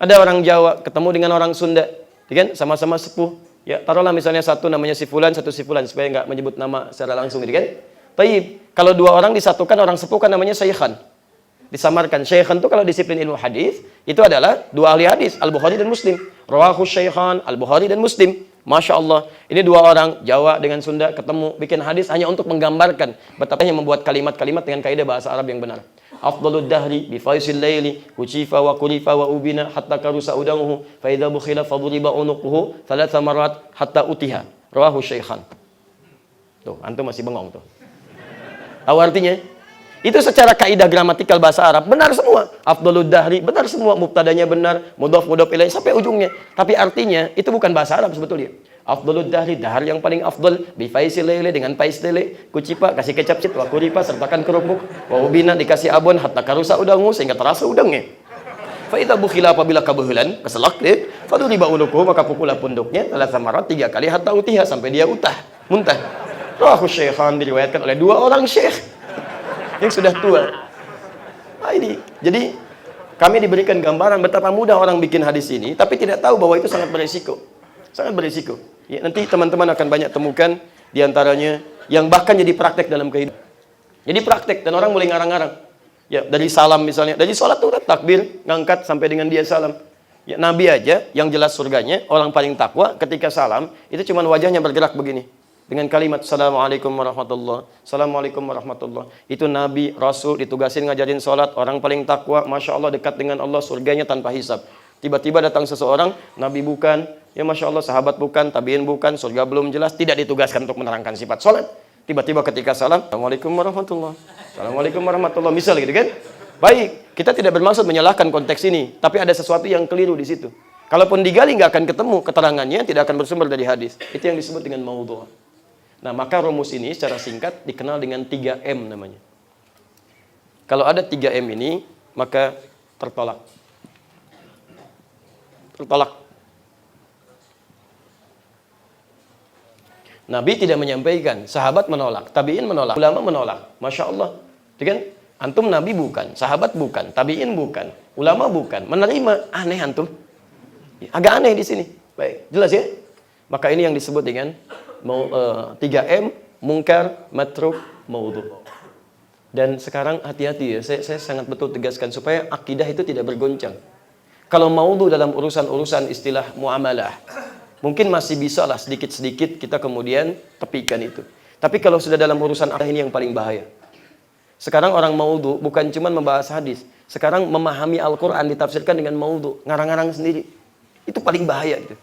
Ada orang Jawa ketemu dengan orang Sunda, ya kan? Sama-sama sepuh. Ya, taruhlah misalnya satu namanya si fulan, satu si fulan, supaya nggak menyebut nama secara langsung, gitu kan? Taib, kalau 2 orang disatukan, orang sepuh kan namanya syaikhan. Disamarkan. Syaikhan itu kalau disiplin ilmu hadis, itu adalah 2 ahli hadis, Al-Bukhari dan Muslim. Rawahu syaikhan, Al-Bukhari dan Muslim. Masya Allah, ini dua orang Jawa dengan Sunda ketemu bikin hadis hanya untuk menggambarkan betapa membuat kalimat-kalimat dengan kaidah bahasa Arab yang benar. Afdalud dahri bi faisil laili kucifa wa kulifa wa ubina hatta karusa udamuhu fa idza bukhila faduriba unuquhu thalatha marat hatta utiha. Rawahu Syaikhan. Tuh, antum masih bengong tuh. Tahu artinya? Itu secara kaidah gramatikal bahasa Arab benar semua. Afdalud dahri benar semua, mubtadanya benar, mudhaf ilaih sampai ujungnya. Tapi artinya itu bukan bahasa Arab sebetulnya. Afdalud dahri, dahar yang paling afdal, bi faisil laili dengan faiz lele, kucipa kasih kecap cit, wa kuripa sertakan kerupuk, wa ubina dikasih abon hatta karusa udangu sehingga terasa udangnya. Fa idza bukhila apabila kabehulan, keselak deh, faduriba uluku maka pukullah punduknya salah samarat 3 kali hatta utiha sampai dia muntah. Rawahu Syaikhan, diriwayatkan oleh dua orang syekh yang sudah tua. Nah ini, jadi kami diberikan gambaran betapa mudah orang bikin hadis ini, tapi tidak tahu bahwa itu sangat berisiko. Sangat berisiko. Ya, nanti teman-teman akan banyak temukan diantaranya yang bahkan jadi praktek dalam kehidupan. Jadi praktek dan orang mulai ngarang-ngarang. Ya, dari salam misalnya, dari sholat tuh takbir, ngangkat sampai dengan dia salam. Ya, Nabi aja yang jelas surganya, orang paling takwa ketika salam, itu cuma wajahnya bergerak begini. Dengan kalimat Assalamualaikum warahmatullah, Assalamualaikum warahmatullah. Itu Nabi, Rasul ditugasin ngajarin sholat, orang paling takwa, Masya Allah dekat dengan Allah, surganya tanpa hisab. Tiba-tiba datang seseorang, Nabi bukan, ya Masya Allah sahabat bukan, tabiin bukan, surga belum jelas, tidak ditugaskan untuk menerangkan sifat sholat. Tiba-tiba ketika salam, Assalamualaikum warahmatullah, Assalamualaikum warahmatullah, misal gitu kan. Baik, kita tidak bermaksud menyalahkan konteks ini, tapi ada sesuatu yang keliru di situ. Kalaupun digali nggak akan ketemu keterangannya, tidak akan bersumber dari hadis. Itu yang disebut dengan maudhu'. Nah, maka rumus ini secara singkat dikenal dengan 3M namanya. Kalau ada 3M ini, maka tertolak. Tertolak. Nabi tidak menyampaikan, sahabat menolak, tabi'in menolak, ulama menolak. Masya Allah. Kan? Antum Nabi bukan, sahabat bukan, tabi'in bukan, ulama bukan. Menerima, aneh antum. Agak aneh di sini. Baik, jelas ya? Maka ini yang disebut dengan 3M, mungkar, matruk, maudhu'. Dan sekarang hati-hati ya, saya sangat betul tegaskan supaya akidah itu tidak bergoncang. Kalau maudhu' dalam urusan-urusan istilah muamalah, mungkin masih bisa lah sedikit-sedikit kita kemudian tepikan itu. Tapi kalau sudah dalam urusan akidah ini yang paling bahaya. Sekarang orang maudhu' bukan cuma membahas hadis, sekarang memahami Al-Quran ditafsirkan dengan maudhu', ngarang-ngarang sendiri. Itu paling bahaya gitu.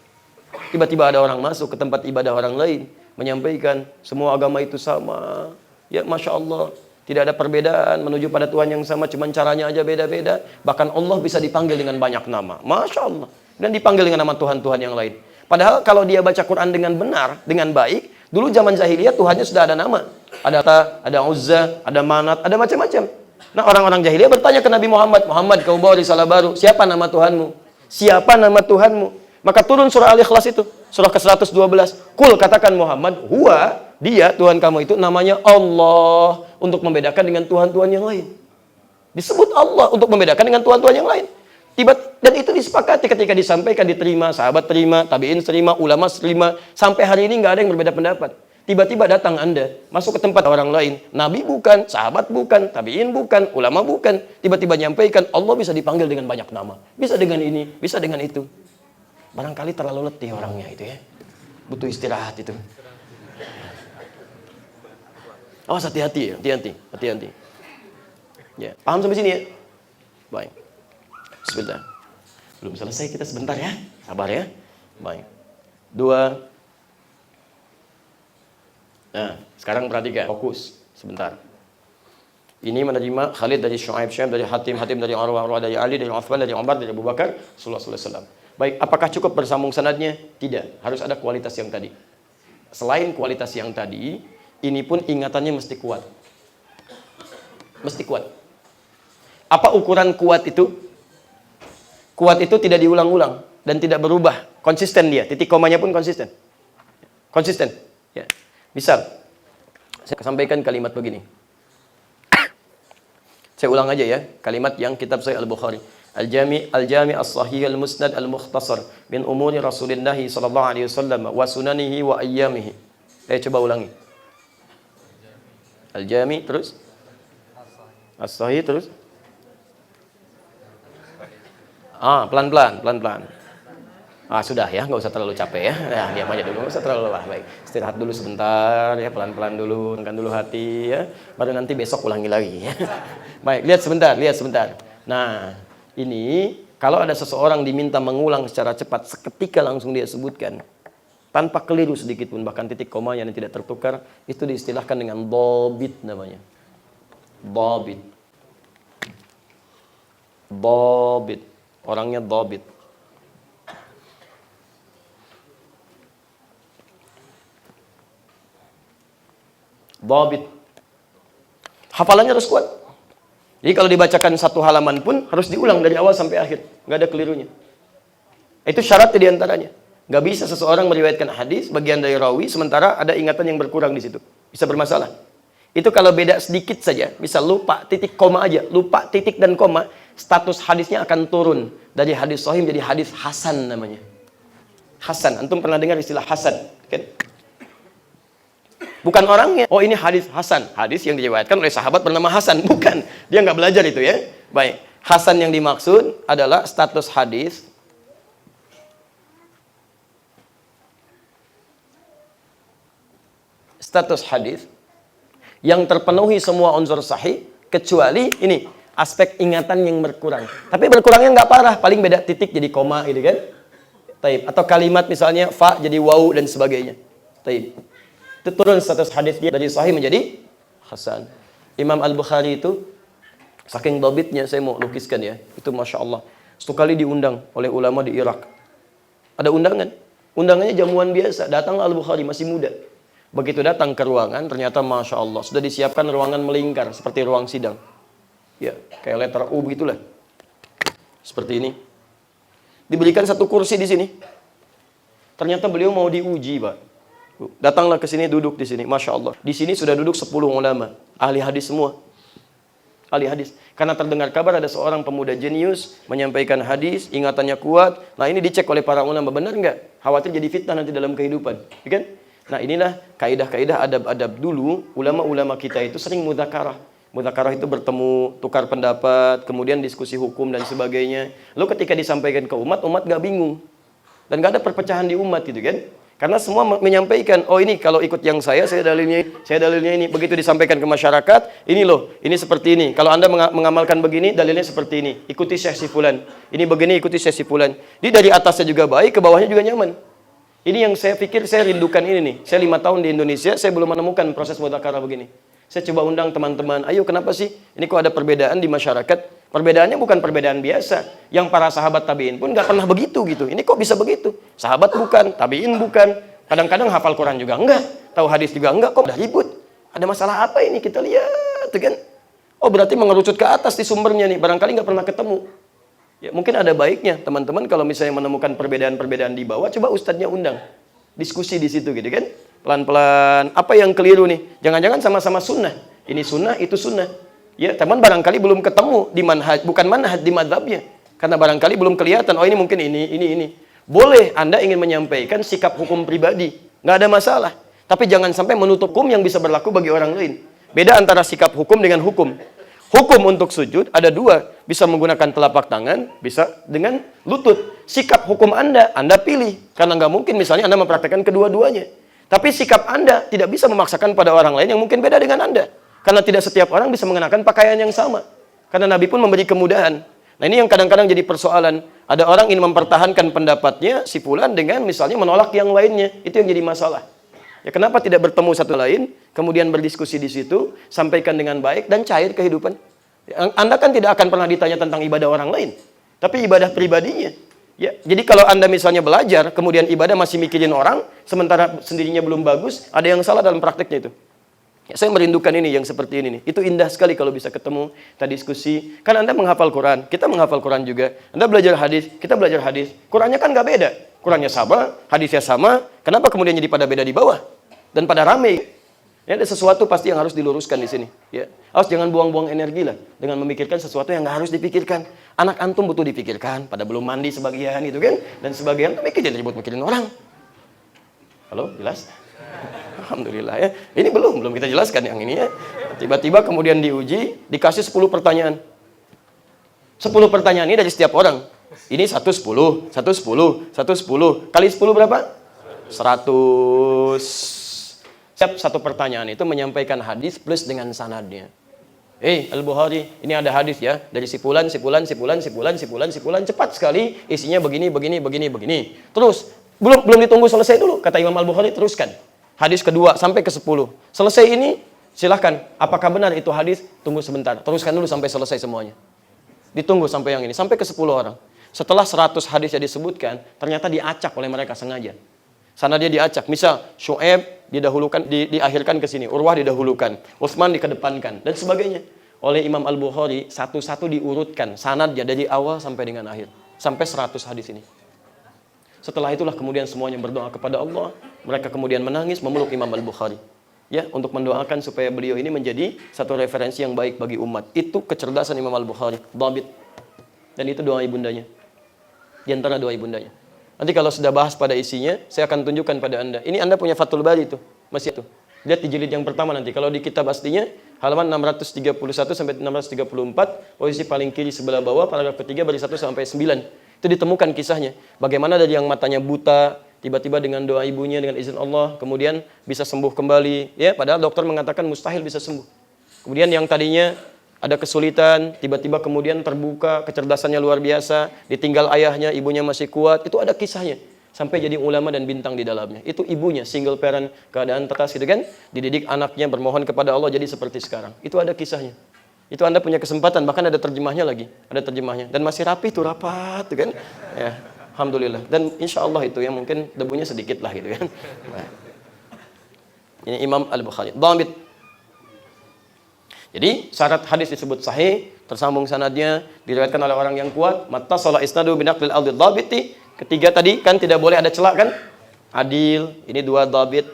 Tiba-tiba ada orang masuk ke tempat ibadah orang lain, menyampaikan semua agama itu sama. Ya Masya Allah, tidak ada perbedaan menuju pada Tuhan yang sama, cuman caranya aja beda-beda. Bahkan Allah bisa dipanggil dengan banyak nama. Masya Allah. Dan dipanggil dengan nama Tuhan-Tuhan yang lain. Padahal kalau dia baca Quran dengan benar, dengan baik, dulu zaman jahiliyah Tuhannya sudah ada nama. Ada Ta, ada Uzza, ada Manat, ada macam-macam. Nah orang-orang jahiliyah bertanya ke Nabi Muhammad, Muhammad kau bawa risalah baru, siapa nama Tuhanmu? Siapa nama Tuhanmu? Maka turun surah Al-Ikhlas itu, surah ke-112. Kul, katakan Muhammad, huwa, dia, Tuhan kamu itu namanya Allah, untuk membedakan dengan Tuhan-Tuhan yang lain. Disebut Allah untuk membedakan dengan Tuhan-Tuhan yang lain. Dan itu disepakati ketika disampaikan, diterima, sahabat terima, tabi'in terima, ulama terima. Sampai hari ini nggak ada yang berbeda pendapat. Tiba-tiba datang Anda, masuk ke tempat orang lain. Nabi bukan, sahabat bukan, tabi'in bukan, ulama bukan. Tiba-tiba nyampaikan, Allah bisa dipanggil dengan banyak nama. Bisa dengan ini, bisa dengan itu. Barangkali terlalu letih orangnya itu ya. Butuh istirahat itu. Awas hati-hati ya, hati-hati. Ya, paham sampai sini ya? Baik. Bismillah. Belum selesai kita sebentar ya. Sabar ya. Baik. 2. Nah, sekarang perhatikan, fokus sebentar. Ini menerima Khalid dari Syuaib dari Hatim dari Urwah dari Ali dari Uthman dari Umar dari Abu Bakar sallallahu alaihi wasallam. Baik, apakah cukup bersambung sanadnya? Tidak, harus ada kualitas yang tadi. Selain kualitas yang tadi, ini pun ingatannya mesti kuat. Mesti kuat. Apa ukuran kuat itu? Kuat itu tidak diulang-ulang dan tidak berubah, konsisten dia. Titik komanya pun konsisten. Konsisten. Ya. Misal, saya sampaikan kalimat begini. Saya ulang aja ya, kalimat yang kitab Sahih Al-Bukhari. Al-Jami' As-Sahih Al-Musnad Al-Mukhtasar min umuri Rasulillah sallallahu alaihi wasallam wa sunanihi wa ayyamihi. Coba ulangi. Al-Jami' terus As-Sahih terus. Pelan-pelan. Sudah ya, nggak usah terlalu capek ya. Nah, diam aja dulu, nggak usah terlalu lelah. Baik, istirahat dulu sebentar ya, pelan-pelan dulu, tenangkan dulu hati ya. Baru nanti besok ulangi lagi ya. Baik, lihat sebentar. Nah, ini kalau ada seseorang diminta mengulang secara cepat, seketika langsung dia sebutkan. Tanpa keliru sedikit pun, bahkan titik komanya yang tidak tertukar, itu diistilahkan dengan dhabit namanya. Dhabit. Orangnya dhabit. Dhabit. Hafalannya harus kuat. Jadi kalau dibacakan satu halaman pun harus diulang dari awal sampai akhir, nggak ada kelirunya. Itu syarat di antaranya. Nggak bisa seseorang meriwayatkan hadis bagian dari rawi sementara ada ingatan yang berkurang di situ, bisa bermasalah. Itu kalau beda sedikit saja, bisa lupa titik koma aja, lupa titik dan koma, status hadisnya akan turun dari hadis sahih menjadi hadis hasan namanya. Hasan, antum pernah dengar istilah hasan, kan? Bukan orangnya, oh ini hadis hasan, hadis yang diriwayatkan oleh sahabat bernama Hasan, bukan. Dia nggak belajar itu ya. Baik, hasan yang dimaksud adalah status hadis yang terpenuhi semua unsur sahih kecuali ini aspek ingatan yang berkurang. Tapi berkurangnya nggak parah, paling beda titik jadi koma gitu kan. Taib. Atau kalimat misalnya fa jadi waw dan sebagainya. Taib. Itu turun status hadis dia dari sahih menjadi hasan. Imam Al-Bukhari itu saking dhabitnya, saya mau lukiskan ya. Itu Masya Allah. Satu kali diundang oleh ulama di Irak. Ada undangan. Undangannya jamuan biasa. Datang Al-Bukhari masih muda. Begitu datang ke ruangan, ternyata Masya Allah sudah disiapkan ruangan melingkar seperti ruang sidang. Ya, kayak letter U begitulah. Seperti ini. Diberikan satu kursi di sini. Ternyata beliau mau diuji, Pak. Datanglah ke sini, duduk di sini. Masya Allah. Di sini sudah duduk 10 ulama. Ahli hadis semua. Ahli hadis. Karena terdengar kabar ada seorang pemuda jenius menyampaikan hadis, ingatannya kuat. Nah ini dicek oleh para ulama. Benar nggak? Khawatir jadi fitnah nanti dalam kehidupan. Ya kan? Nah inilah kaidah-kaidah adab-adab dulu. Ulama-ulama kita itu sering mudzakarah. Mudzakarah itu bertemu, tukar pendapat, kemudian diskusi hukum dan sebagainya. Lalu ketika disampaikan ke umat, umat nggak bingung. Dan nggak ada perpecahan di umat gitu kan? Karena semua menyampaikan, oh ini kalau ikut yang saya dalilnya ini. Begitu disampaikan ke masyarakat, ini loh, ini seperti ini. Kalau Anda mengamalkan begini, dalilnya seperti ini. Ikuti Syekh si fulan. Ini begini, ikuti Syekh si fulan. Jadi dari atasnya juga baik, ke bawahnya juga nyaman. Ini yang saya pikir, saya rindukan ini nih. Saya 5 tahun di Indonesia, saya belum menemukan proses mudzakarah begini. Saya coba undang teman-teman, ayo kenapa sih? Ini kok ada perbedaan di masyarakat? Perbedaannya bukan perbedaan biasa. Yang para sahabat tabi'in pun nggak pernah begitu gitu. Ini kok bisa begitu? Sahabat bukan, tabi'in bukan. Kadang-kadang hafal Quran juga enggak. Tahu hadis juga enggak. Kok udah ribut? Ada masalah apa ini? Kita lihat, kan? Oh berarti mengerucut ke atas di sumbernya nih. Barangkali nggak pernah ketemu. Ya mungkin ada baiknya teman-teman kalau misalnya menemukan perbedaan-perbedaan di bawah, coba ustadznya undang. Diskusi di situ gitu kan. Pelan-pelan. Apa yang keliru nih? Jangan-jangan sama-sama sunnah. Ini sunnah, itu sunnah. Ya, teman barangkali belum ketemu di manhaj, bukan manhaj di madhabnya. Karena barangkali belum kelihatan, oh ini mungkin ini. Boleh Anda ingin menyampaikan sikap hukum pribadi, nggak ada masalah. Tapi jangan sampai menutup hukum yang bisa berlaku bagi orang lain. Beda antara sikap hukum dengan hukum. Hukum untuk sujud ada 2, bisa menggunakan telapak tangan, bisa dengan lutut. Sikap hukum Anda pilih. Karena nggak mungkin misalnya Anda mempraktekkan kedua-duanya. Tapi sikap Anda tidak bisa memaksakan pada orang lain yang mungkin beda dengan Anda. Karena tidak setiap orang bisa mengenakan pakaian yang sama. Karena Nabi pun memberi kemudahan. Nah ini yang kadang-kadang jadi persoalan. Ada orang ingin mempertahankan pendapatnya si fulan dengan misalnya menolak yang lainnya. Itu yang jadi masalah. Ya kenapa tidak bertemu satu lain, kemudian berdiskusi di situ, sampaikan dengan baik dan cair kehidupan. Anda kan tidak akan pernah ditanya tentang ibadah orang lain. Tapi ibadah pribadinya. Ya, jadi kalau Anda misalnya belajar, kemudian ibadah masih mikirin orang, sementara sendirinya belum bagus, ada yang salah dalam prakteknya itu. Ya, saya merindukan ini yang seperti ini nih. Itu indah sekali kalau bisa ketemu, kita diskusi. Kan Anda menghafal Quran, kita menghafal Quran juga. Anda belajar hadis, kita belajar hadis. Qurannya kan nggak beda. Qurannya sama, hadisnya sama. Kenapa kemudian jadi pada beda di bawah? Dan pada rame. Ya, ada sesuatu pasti yang harus diluruskan di sini. Ya, harus jangan buang-buang energi lah dengan memikirkan sesuatu yang nggak harus dipikirkan. Anak antum butuh dipikirkan, pada belum mandi sebagian itu kan, dan sebagian mikirin ribut-mikirin orang. Halo, jelas? Alhamdulillah ya. Ini belum kita jelaskan yang ini ya. Tiba-tiba kemudian diuji, dikasih 10 pertanyaan. 10 pertanyaan ini dari setiap orang. Ini 110, 110, 110. Kali 10 berapa? 100. Setiap satu pertanyaan itu menyampaikan hadis plus dengan sanadnya. Al-Bukhari, ini ada hadis ya, dari sipulan, cepat sekali, isinya begini. Terus, belum ditunggu selesai dulu, kata Imam Al-Bukhari, teruskan. Hadis kedua sampai ke 10. Selesai ini, silahkan, apakah benar itu hadis? Tunggu sebentar, teruskan dulu sampai selesai semuanya. Ditunggu sampai yang ini, sampai ke 10 orang. Setelah 100 hadis yang disebutkan, ternyata diacak oleh mereka sengaja. Sana dia diacak. Misal, Syu'aib didahulukan, diakhirkan ke sini. Urwah didahulukan. Utsman dikedepankan. Dan sebagainya. Oleh Imam Al-Bukhari, satu-satu diurutkan. Sanadnya dari awal sampai dengan akhir. Sampai 100 hadis ini. Setelah itulah kemudian semuanya berdoa kepada Allah. Mereka kemudian menangis, memeluk Imam Al-Bukhari. Ya, untuk mendoakan supaya beliau ini menjadi satu referensi yang baik bagi umat. Itu kecerdasan Imam Al-Bukhari. Dhabit. Dan itu doa ibundanya. Di antara doa ibundanya. Nanti kalau sudah bahas pada isinya, saya akan tunjukkan pada Anda. Ini Anda punya Fathul Bari itu, masih itu. Lihat di jilid yang pertama nanti. Kalau di kitab aslinya, halaman 631 sampai 634, posisi paling kiri sebelah bawah, paragraf ketiga baris 1 sampai 9. Itu ditemukan kisahnya. Bagaimana dari yang matanya buta, tiba-tiba dengan doa ibunya, dengan izin Allah, kemudian bisa sembuh kembali. Ya, padahal dokter mengatakan mustahil bisa sembuh. Kemudian yang tadinya ada kesulitan, tiba-tiba kemudian terbuka, kecerdasannya luar biasa, ditinggal ayahnya, ibunya masih kuat, itu ada kisahnya. Sampai jadi ulama dan bintang di dalamnya. Itu ibunya, single parent, keadaan tetas gitu kan, dididik anaknya, bermohon kepada Allah jadi seperti sekarang. Itu ada kisahnya. Itu Anda punya kesempatan, bahkan ada terjemahnya lagi, ada terjemahnya. Dan masih rapi tuh, rapat tuh kan. Ya, alhamdulillah. Dan insya Allah itu yang mungkin debunya sedikit lah gitu kan. Nah. Ini Imam Al-Bukhari. Dhamit. Jadi syarat hadis disebut sahih, tersambung sanadnya, diriwayatkan oleh orang yang kuat, mattasala isnadu binaqlil aldi dhabiti. Ketiga tadi kan tidak boleh ada celak kan? Adil, ini 2 dhabit.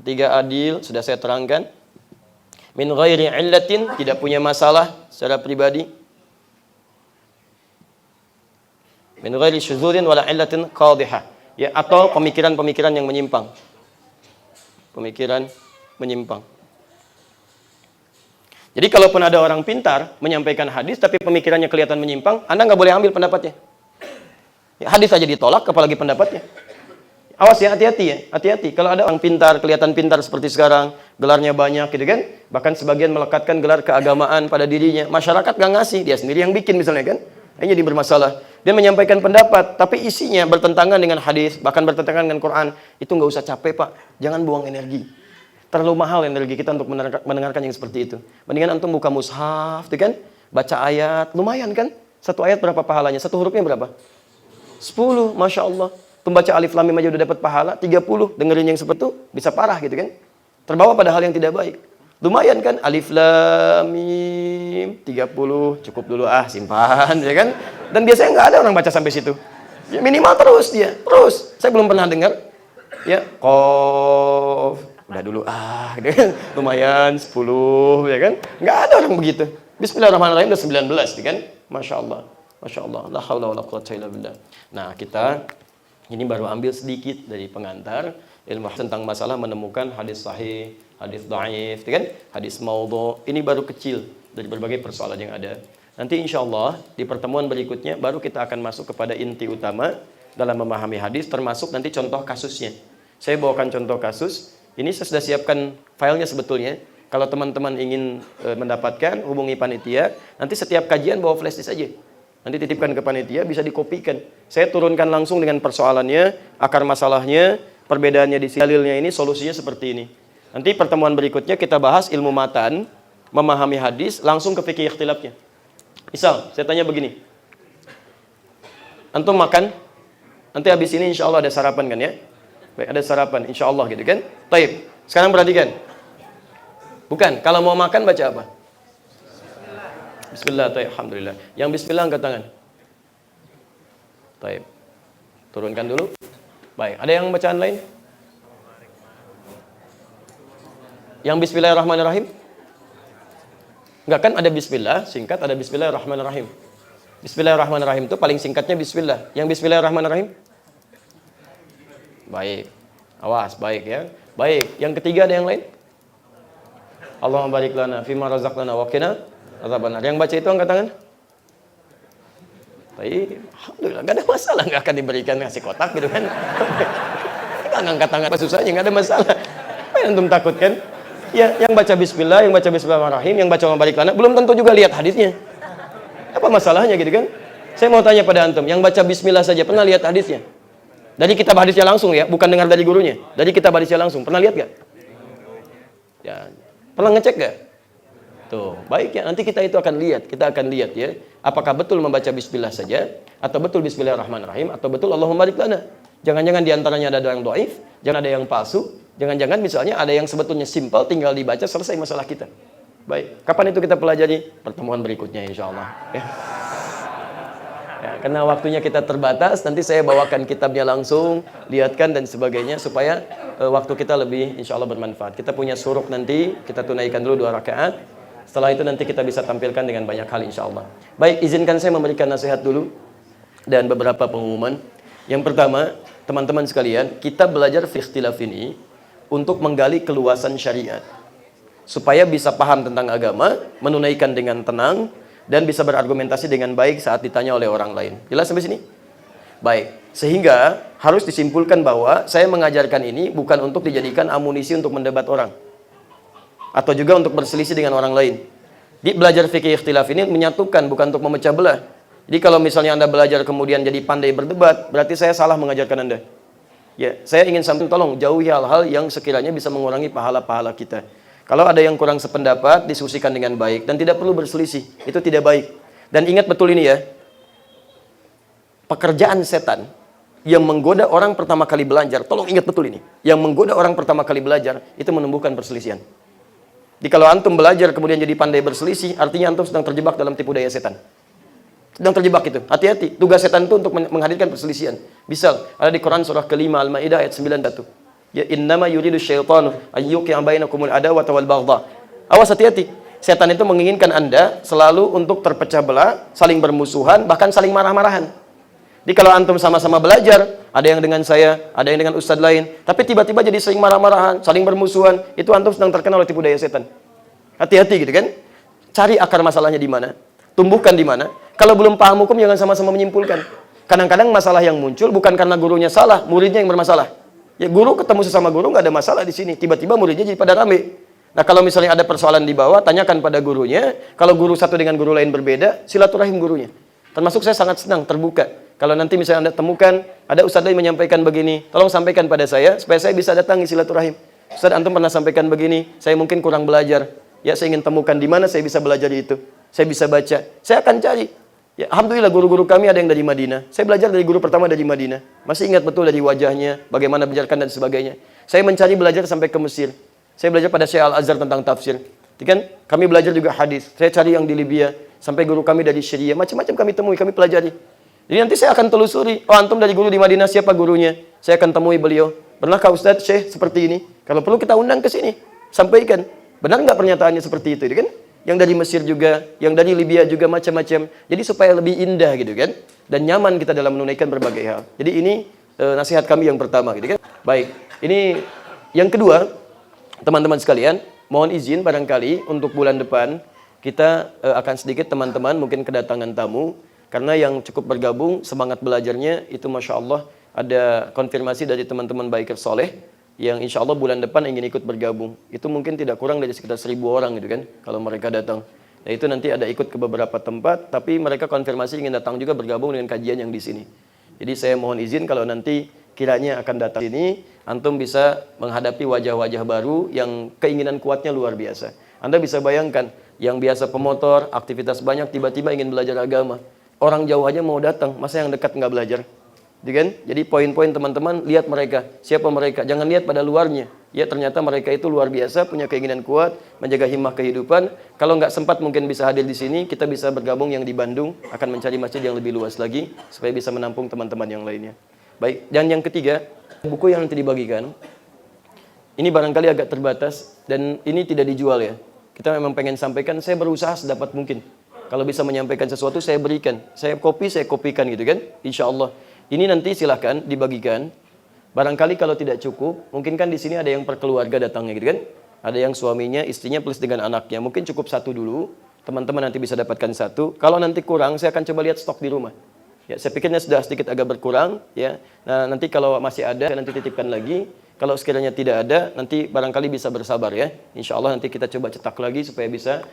Ketiga adil, sudah saya terangkan. Min ghairi illatin, tidak punya masalah secara pribadi. Min ghairi syuzurin wala illatin qadhihah. Ya, atau pemikiran-pemikiran yang menyimpang. Pemikiran menyimpang. Jadi kalaupun ada orang pintar menyampaikan hadis tapi pemikirannya kelihatan menyimpang, Anda nggak boleh ambil pendapatnya. Ya, hadis aja ditolak, apalagi pendapatnya. Awas ya, hati-hati ya, hati-hati. Kalau ada orang pintar, kelihatan pintar seperti sekarang, gelarnya banyak gitu kan, bahkan sebagian melekatkan gelar keagamaan pada dirinya, masyarakat nggak ngasih, dia sendiri yang bikin misalnya kan, ini jadi bermasalah. Dia menyampaikan pendapat, tapi isinya bertentangan dengan hadis, bahkan bertentangan dengan Quran, itu nggak usah capek Pak, jangan buang energi. Terlalu mahal energi kita untuk mendengarkan yang seperti itu. Mendingan antum buka mushaf, tuh kan? Baca ayat, lumayan kan? Satu ayat berapa pahalanya? Satu hurufnya berapa? 10, Masya Allah. Pembaca alif lam mim aja udah dapat pahala, 30. Dengerin yang seperti itu, bisa parah gitu kan? Terbawa pada hal yang tidak baik. Lumayan kan? Alif lam mim, 30. Cukup dulu simpan, ya kan? Dan biasanya nggak ada orang baca sampai situ. Ya minimal terus dia, terus. Saya belum pernah dengar. Ya, qaf. Udah dulu gitu kan. Lumayan 10 ya kan. Nggak ada orang begitu. Bismillahirrahmanirrahim udah 19 ya kan. Masya Allah. Masya Allah. La haula wala quwwata illa billah. Nah, kita ini baru ambil sedikit dari pengantar ilmu tentang masalah menemukan hadis sahih, hadis dhaif, ya kan? Hadis maudhu. Ini baru kecil dari berbagai persoalan yang ada. Nanti insya Allah di pertemuan berikutnya baru kita akan masuk kepada inti utama dalam memahami hadis, termasuk nanti contoh kasusnya. Saya bawakan contoh kasus. Ini saya sudah siapkan filenya sebetulnya. Kalau teman-teman ingin mendapatkan, hubungi panitia. Nanti setiap kajian bawa flash disk aja. Nanti titipkan ke panitia, bisa dikopikan. Saya turunkan langsung dengan persoalannya, akar masalahnya, perbedaannya di dalilnya ini, solusinya seperti ini. Nanti pertemuan berikutnya kita bahas ilmu matan, memahami hadis, langsung ke fikih ikhtilafnya. Misal, saya tanya begini. Antum makan, nanti habis ini insya Allah ada sarapan kan ya? Baik, ada sarapan, insya Allah gitu kan? Taib. Sekarang perhatikan. Bukan, kalau mau makan baca apa? Bismillah, taib, alhamdulillah. Yang bismillah angkat tangan. Taib. Turunkan dulu. Baik, ada yang bacaan lain? Yang bismillahirrahmanirrahim? Enggak kan ada bismillah, singkat, ada bismillahirrahmanirrahim. Bismillahirrahmanirrahim itu paling singkatnya bismillah. Yang bismillahirrahmanirrahim? Baik. Awas, baik ya. Baik, yang ketiga ada yang lain? Allahumma barik lana fima razaqtana wa qina adzabannar. Yang baca itu angkat tangan. Baik, alhamdulillah, nggak ada masalah, nggak akan diberikan ngasih kotak gitu kan. Kita ngangkat tangan apa susahnya, nggak ada masalah. Apa yang antum takutkan? Ya, yang baca bismillah, yang baca bismillahirrahmanirrahim, yang baca mabalik lana, belum tentu juga lihat hadisnya. Apa masalahnya gitu kan? Saya mau tanya pada antum, yang baca bismillah saja pernah lihat hadisnya? Dari kitab hadisnya langsung ya, bukan dengar dari gurunya. Dari kitab hadisnya langsung, pernah lihat gak? Ya, pernah ngecek gak? Tuh, baik ya, nanti kita akan lihat ya, apakah betul membaca bismillah saja, atau betul bismillahirrahmanirrahim, atau betul Allahumma barik lana. Jangan-jangan diantaranya ada yang dhaif, jangan ada yang palsu, jangan-jangan misalnya ada yang sebetulnya simpel, tinggal dibaca selesai masalah kita. Baik, kapan itu kita pelajari? Pertemuan berikutnya insya Allah ya. Ya, karena waktunya kita terbatas, nanti saya bawakan kitabnya langsung, lihatkan dan sebagainya, supaya waktu kita lebih insya Allah bermanfaat. Kita punya suruk nanti, kita tunaikan dulu 2 rakaat. Setelah itu nanti kita bisa tampilkan dengan banyak hal insya Allah. Baik, izinkan saya memberikan nasihat dulu dan beberapa pengumuman. Yang pertama, teman-teman sekalian, kita belajar ikhtilaf ini untuk menggali keluasan syariat, supaya bisa paham tentang agama, menunaikan dengan tenang, dan bisa berargumentasi dengan baik saat ditanya oleh orang lain. Jelas sampai sini? Baik, sehingga harus disimpulkan bahwa saya mengajarkan ini bukan untuk dijadikan amunisi untuk mendebat orang, atau juga untuk berselisih dengan orang lain. Di belajar fikih ikhtilaf ini menyatukan, bukan untuk memecah belah. Jadi kalau misalnya Anda belajar kemudian jadi pandai berdebat, berarti saya salah mengajarkan Anda. Ya, saya ingin sampaikan, tolong jauhi hal-hal yang sekiranya bisa mengurangi pahala-pahala kita. Kalau ada yang kurang sependapat, diskusikan dengan baik dan tidak perlu berselisih. Itu tidak baik. Dan ingat betul ini ya. Pekerjaan setan yang menggoda orang pertama kali belajar, tolong ingat betul ini. Yang menggoda orang pertama kali belajar itu menumbuhkan perselisihan. Jadi kalau antum belajar kemudian jadi pandai berselisih, artinya antum sedang terjebak dalam tipu daya setan. Sedang terjebak itu. Hati-hati. Tugas setan itu untuk menghadirkan perselisihan. Misal, ada di Quran surah ke-5 Al-Maidah ayat 91. Ya innama yuridu syaitanu ayyuqi'a bainakumul adawata wal baghdha. Awas, hati-hati. Setan itu menginginkan Anda selalu untuk terpecah belah, saling bermusuhan, bahkan saling marah-marahan. Jadi kalau antum sama-sama belajar, ada yang dengan saya, ada yang dengan ustadz lain, tapi tiba-tiba jadi saling marah-marahan, saling bermusuhan, itu antum sedang terkena oleh tipu daya setan. Hati-hati gitu kan. Cari akar masalahnya di mana, tumbuhkan di mana. Kalau belum paham hukum, jangan sama-sama menyimpulkan. Kadang-kadang masalah yang muncul bukan karena gurunya salah, muridnya yang bermasalah. Ya, guru ketemu sesama guru nggak ada masalah di sini, tiba-tiba muridnya jadi pada rame. Nah, kalau misalnya ada persoalan di bawah, tanyakan pada gurunya. Kalau guru satu dengan guru lain berbeda, silaturahim gurunya. Termasuk saya sangat senang terbuka. Kalau nanti misalnya Anda temukan, ada ustadz lain menyampaikan begini, tolong sampaikan pada saya, supaya saya bisa datangi silaturahim. Ustadz, antum pernah sampaikan begini, saya mungkin kurang belajar. Ya, saya ingin temukan di mana saya bisa belajar itu. Saya bisa baca. Saya akan cari. Ya, alhamdulillah guru-guru kami ada yang dari Madinah. Saya belajar dari guru pertama dari Madinah. Masih ingat betul dari wajahnya, bagaimana mengajarkan dan sebagainya. Saya mencari belajar sampai ke Mesir. Saya belajar pada Syekh Al-Azhar tentang tafsir. Kan? Kami belajar juga hadis. Saya cari yang di Libya, sampai guru kami dari Syria. Macam-macam kami temui, kami pelajari. Jadi nanti saya akan telusuri. Oh, antum dari guru di Madinah, siapa gurunya? Saya akan temui beliau. Pernahkah Ustadz Syekh seperti ini? Kalau perlu kita undang ke sini. Sampaikan. Benar nggak pernyataannya seperti itu? Kan? Yang dari Mesir juga, yang dari Libya juga, macam-macam. Jadi supaya lebih indah gitu kan. Dan nyaman kita dalam menunaikan berbagai hal. Jadi ini nasihat kami yang pertama gitu kan. Baik. Ini yang kedua, teman-teman sekalian, mohon izin barangkali untuk bulan depan kita akan sedikit teman-teman mungkin kedatangan tamu. Karena yang cukup bergabung, semangat belajarnya itu Masya Allah ada konfirmasi dari teman-teman biker soleh yang insya Allah bulan depan ingin ikut bergabung. Itu mungkin tidak kurang dari sekitar 1000 orang gitu kan, kalau mereka datang. Nah itu nanti ada ikut ke beberapa tempat, tapi mereka konfirmasi ingin datang juga bergabung dengan kajian yang di sini. Jadi saya mohon izin kalau nanti kiranya akan datang sini, antum bisa menghadapi wajah-wajah baru yang keinginan kuatnya luar biasa. Anda bisa bayangkan, yang biasa pemotor, aktivitas banyak, tiba-tiba ingin belajar agama. Orang jauh aja mau datang, masa yang dekat nggak belajar? Jadi poin-poin teman-teman, lihat mereka, siapa mereka. Jangan lihat pada luarnya. Ya ternyata mereka itu luar biasa, punya keinginan kuat, menjaga himmah kehidupan. Kalau nggak sempat mungkin bisa hadir di sini, kita bisa bergabung yang di Bandung, akan mencari masjid yang lebih luas lagi, supaya bisa menampung teman-teman yang lainnya. Baik, dan yang ketiga, buku yang nanti dibagikan, ini barangkali agak terbatas, dan ini tidak dijual ya. Kita memang pengen sampaikan, saya berusaha sedapat mungkin. Kalau bisa menyampaikan sesuatu, saya berikan. Saya kopikan gitu kan, insya Allah. Ini nanti silahkan dibagikan. Barangkali kalau tidak cukup, mungkin kan di sini ada yang perkeluarga datangnya gitu kan. Ada yang suaminya, istrinya plus dengan anaknya. Mungkin cukup satu dulu. Teman-teman nanti bisa dapatkan satu. Kalau nanti kurang, saya akan coba lihat stok di rumah. Ya, saya pikirnya sudah sedikit agak berkurang, ya. Nah, nanti kalau masih ada, saya nanti titipkan lagi. Kalau sekiranya tidak ada, nanti barangkali bisa bersabar ya. Insya Allah nanti kita coba cetak lagi supaya bisa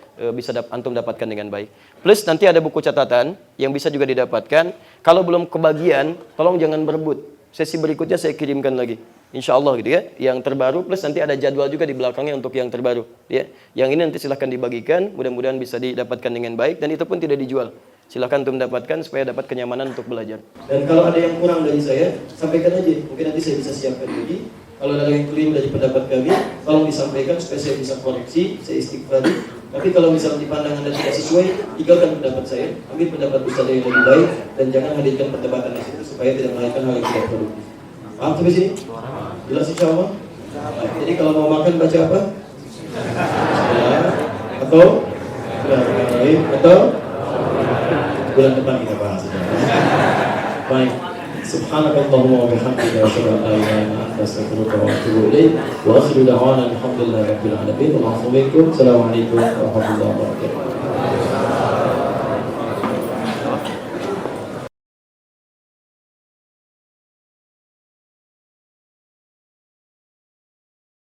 antum dapatkan dengan baik. Plus nanti ada buku catatan yang bisa juga didapatkan. Kalau belum kebagian, tolong jangan berebut. Sesi berikutnya saya kirimkan lagi. Insya Allah gitu ya. Yang terbaru plus nanti ada jadwal juga di belakangnya untuk yang terbaru. Ya. Yang ini nanti silahkan dibagikan. Mudah-mudahan bisa didapatkan dengan baik dan itu pun tidak dijual. Silahkan untuk mendapatkan supaya dapat kenyamanan untuk belajar. Dan kalau ada yang kurang dari saya, sampaikan aja. Mungkin nanti saya bisa siapkan lagi. Kalau ada yang keliru dari pendapat kami, tolong disampaikan supaya saya bisa koreksi, saya istighfari. Tapi kalau misalnya dipandang Anda tidak sesuai, tinggalkan pendapat saya. Ambil pendapat Ustaz yang lebih baik dan jangan hadirkan perdebatan di situ supaya tidak melahirkan hal yang tidak produktif. Paham sampai sini? Jelas insya Allah? Baik, jadi kalau mau makan baca apa? Atau? Atau? Bulan depan kita bahas. Baik. Subhanakallahumma wa bihamdika asyhadu an la ilaha illa anta astaghfiruka wa atubu ilaik. Wa akhiru da'wana alhamdulillahi rabbil alamin. Assalamualaikum warahmatullahi wabarakatuh.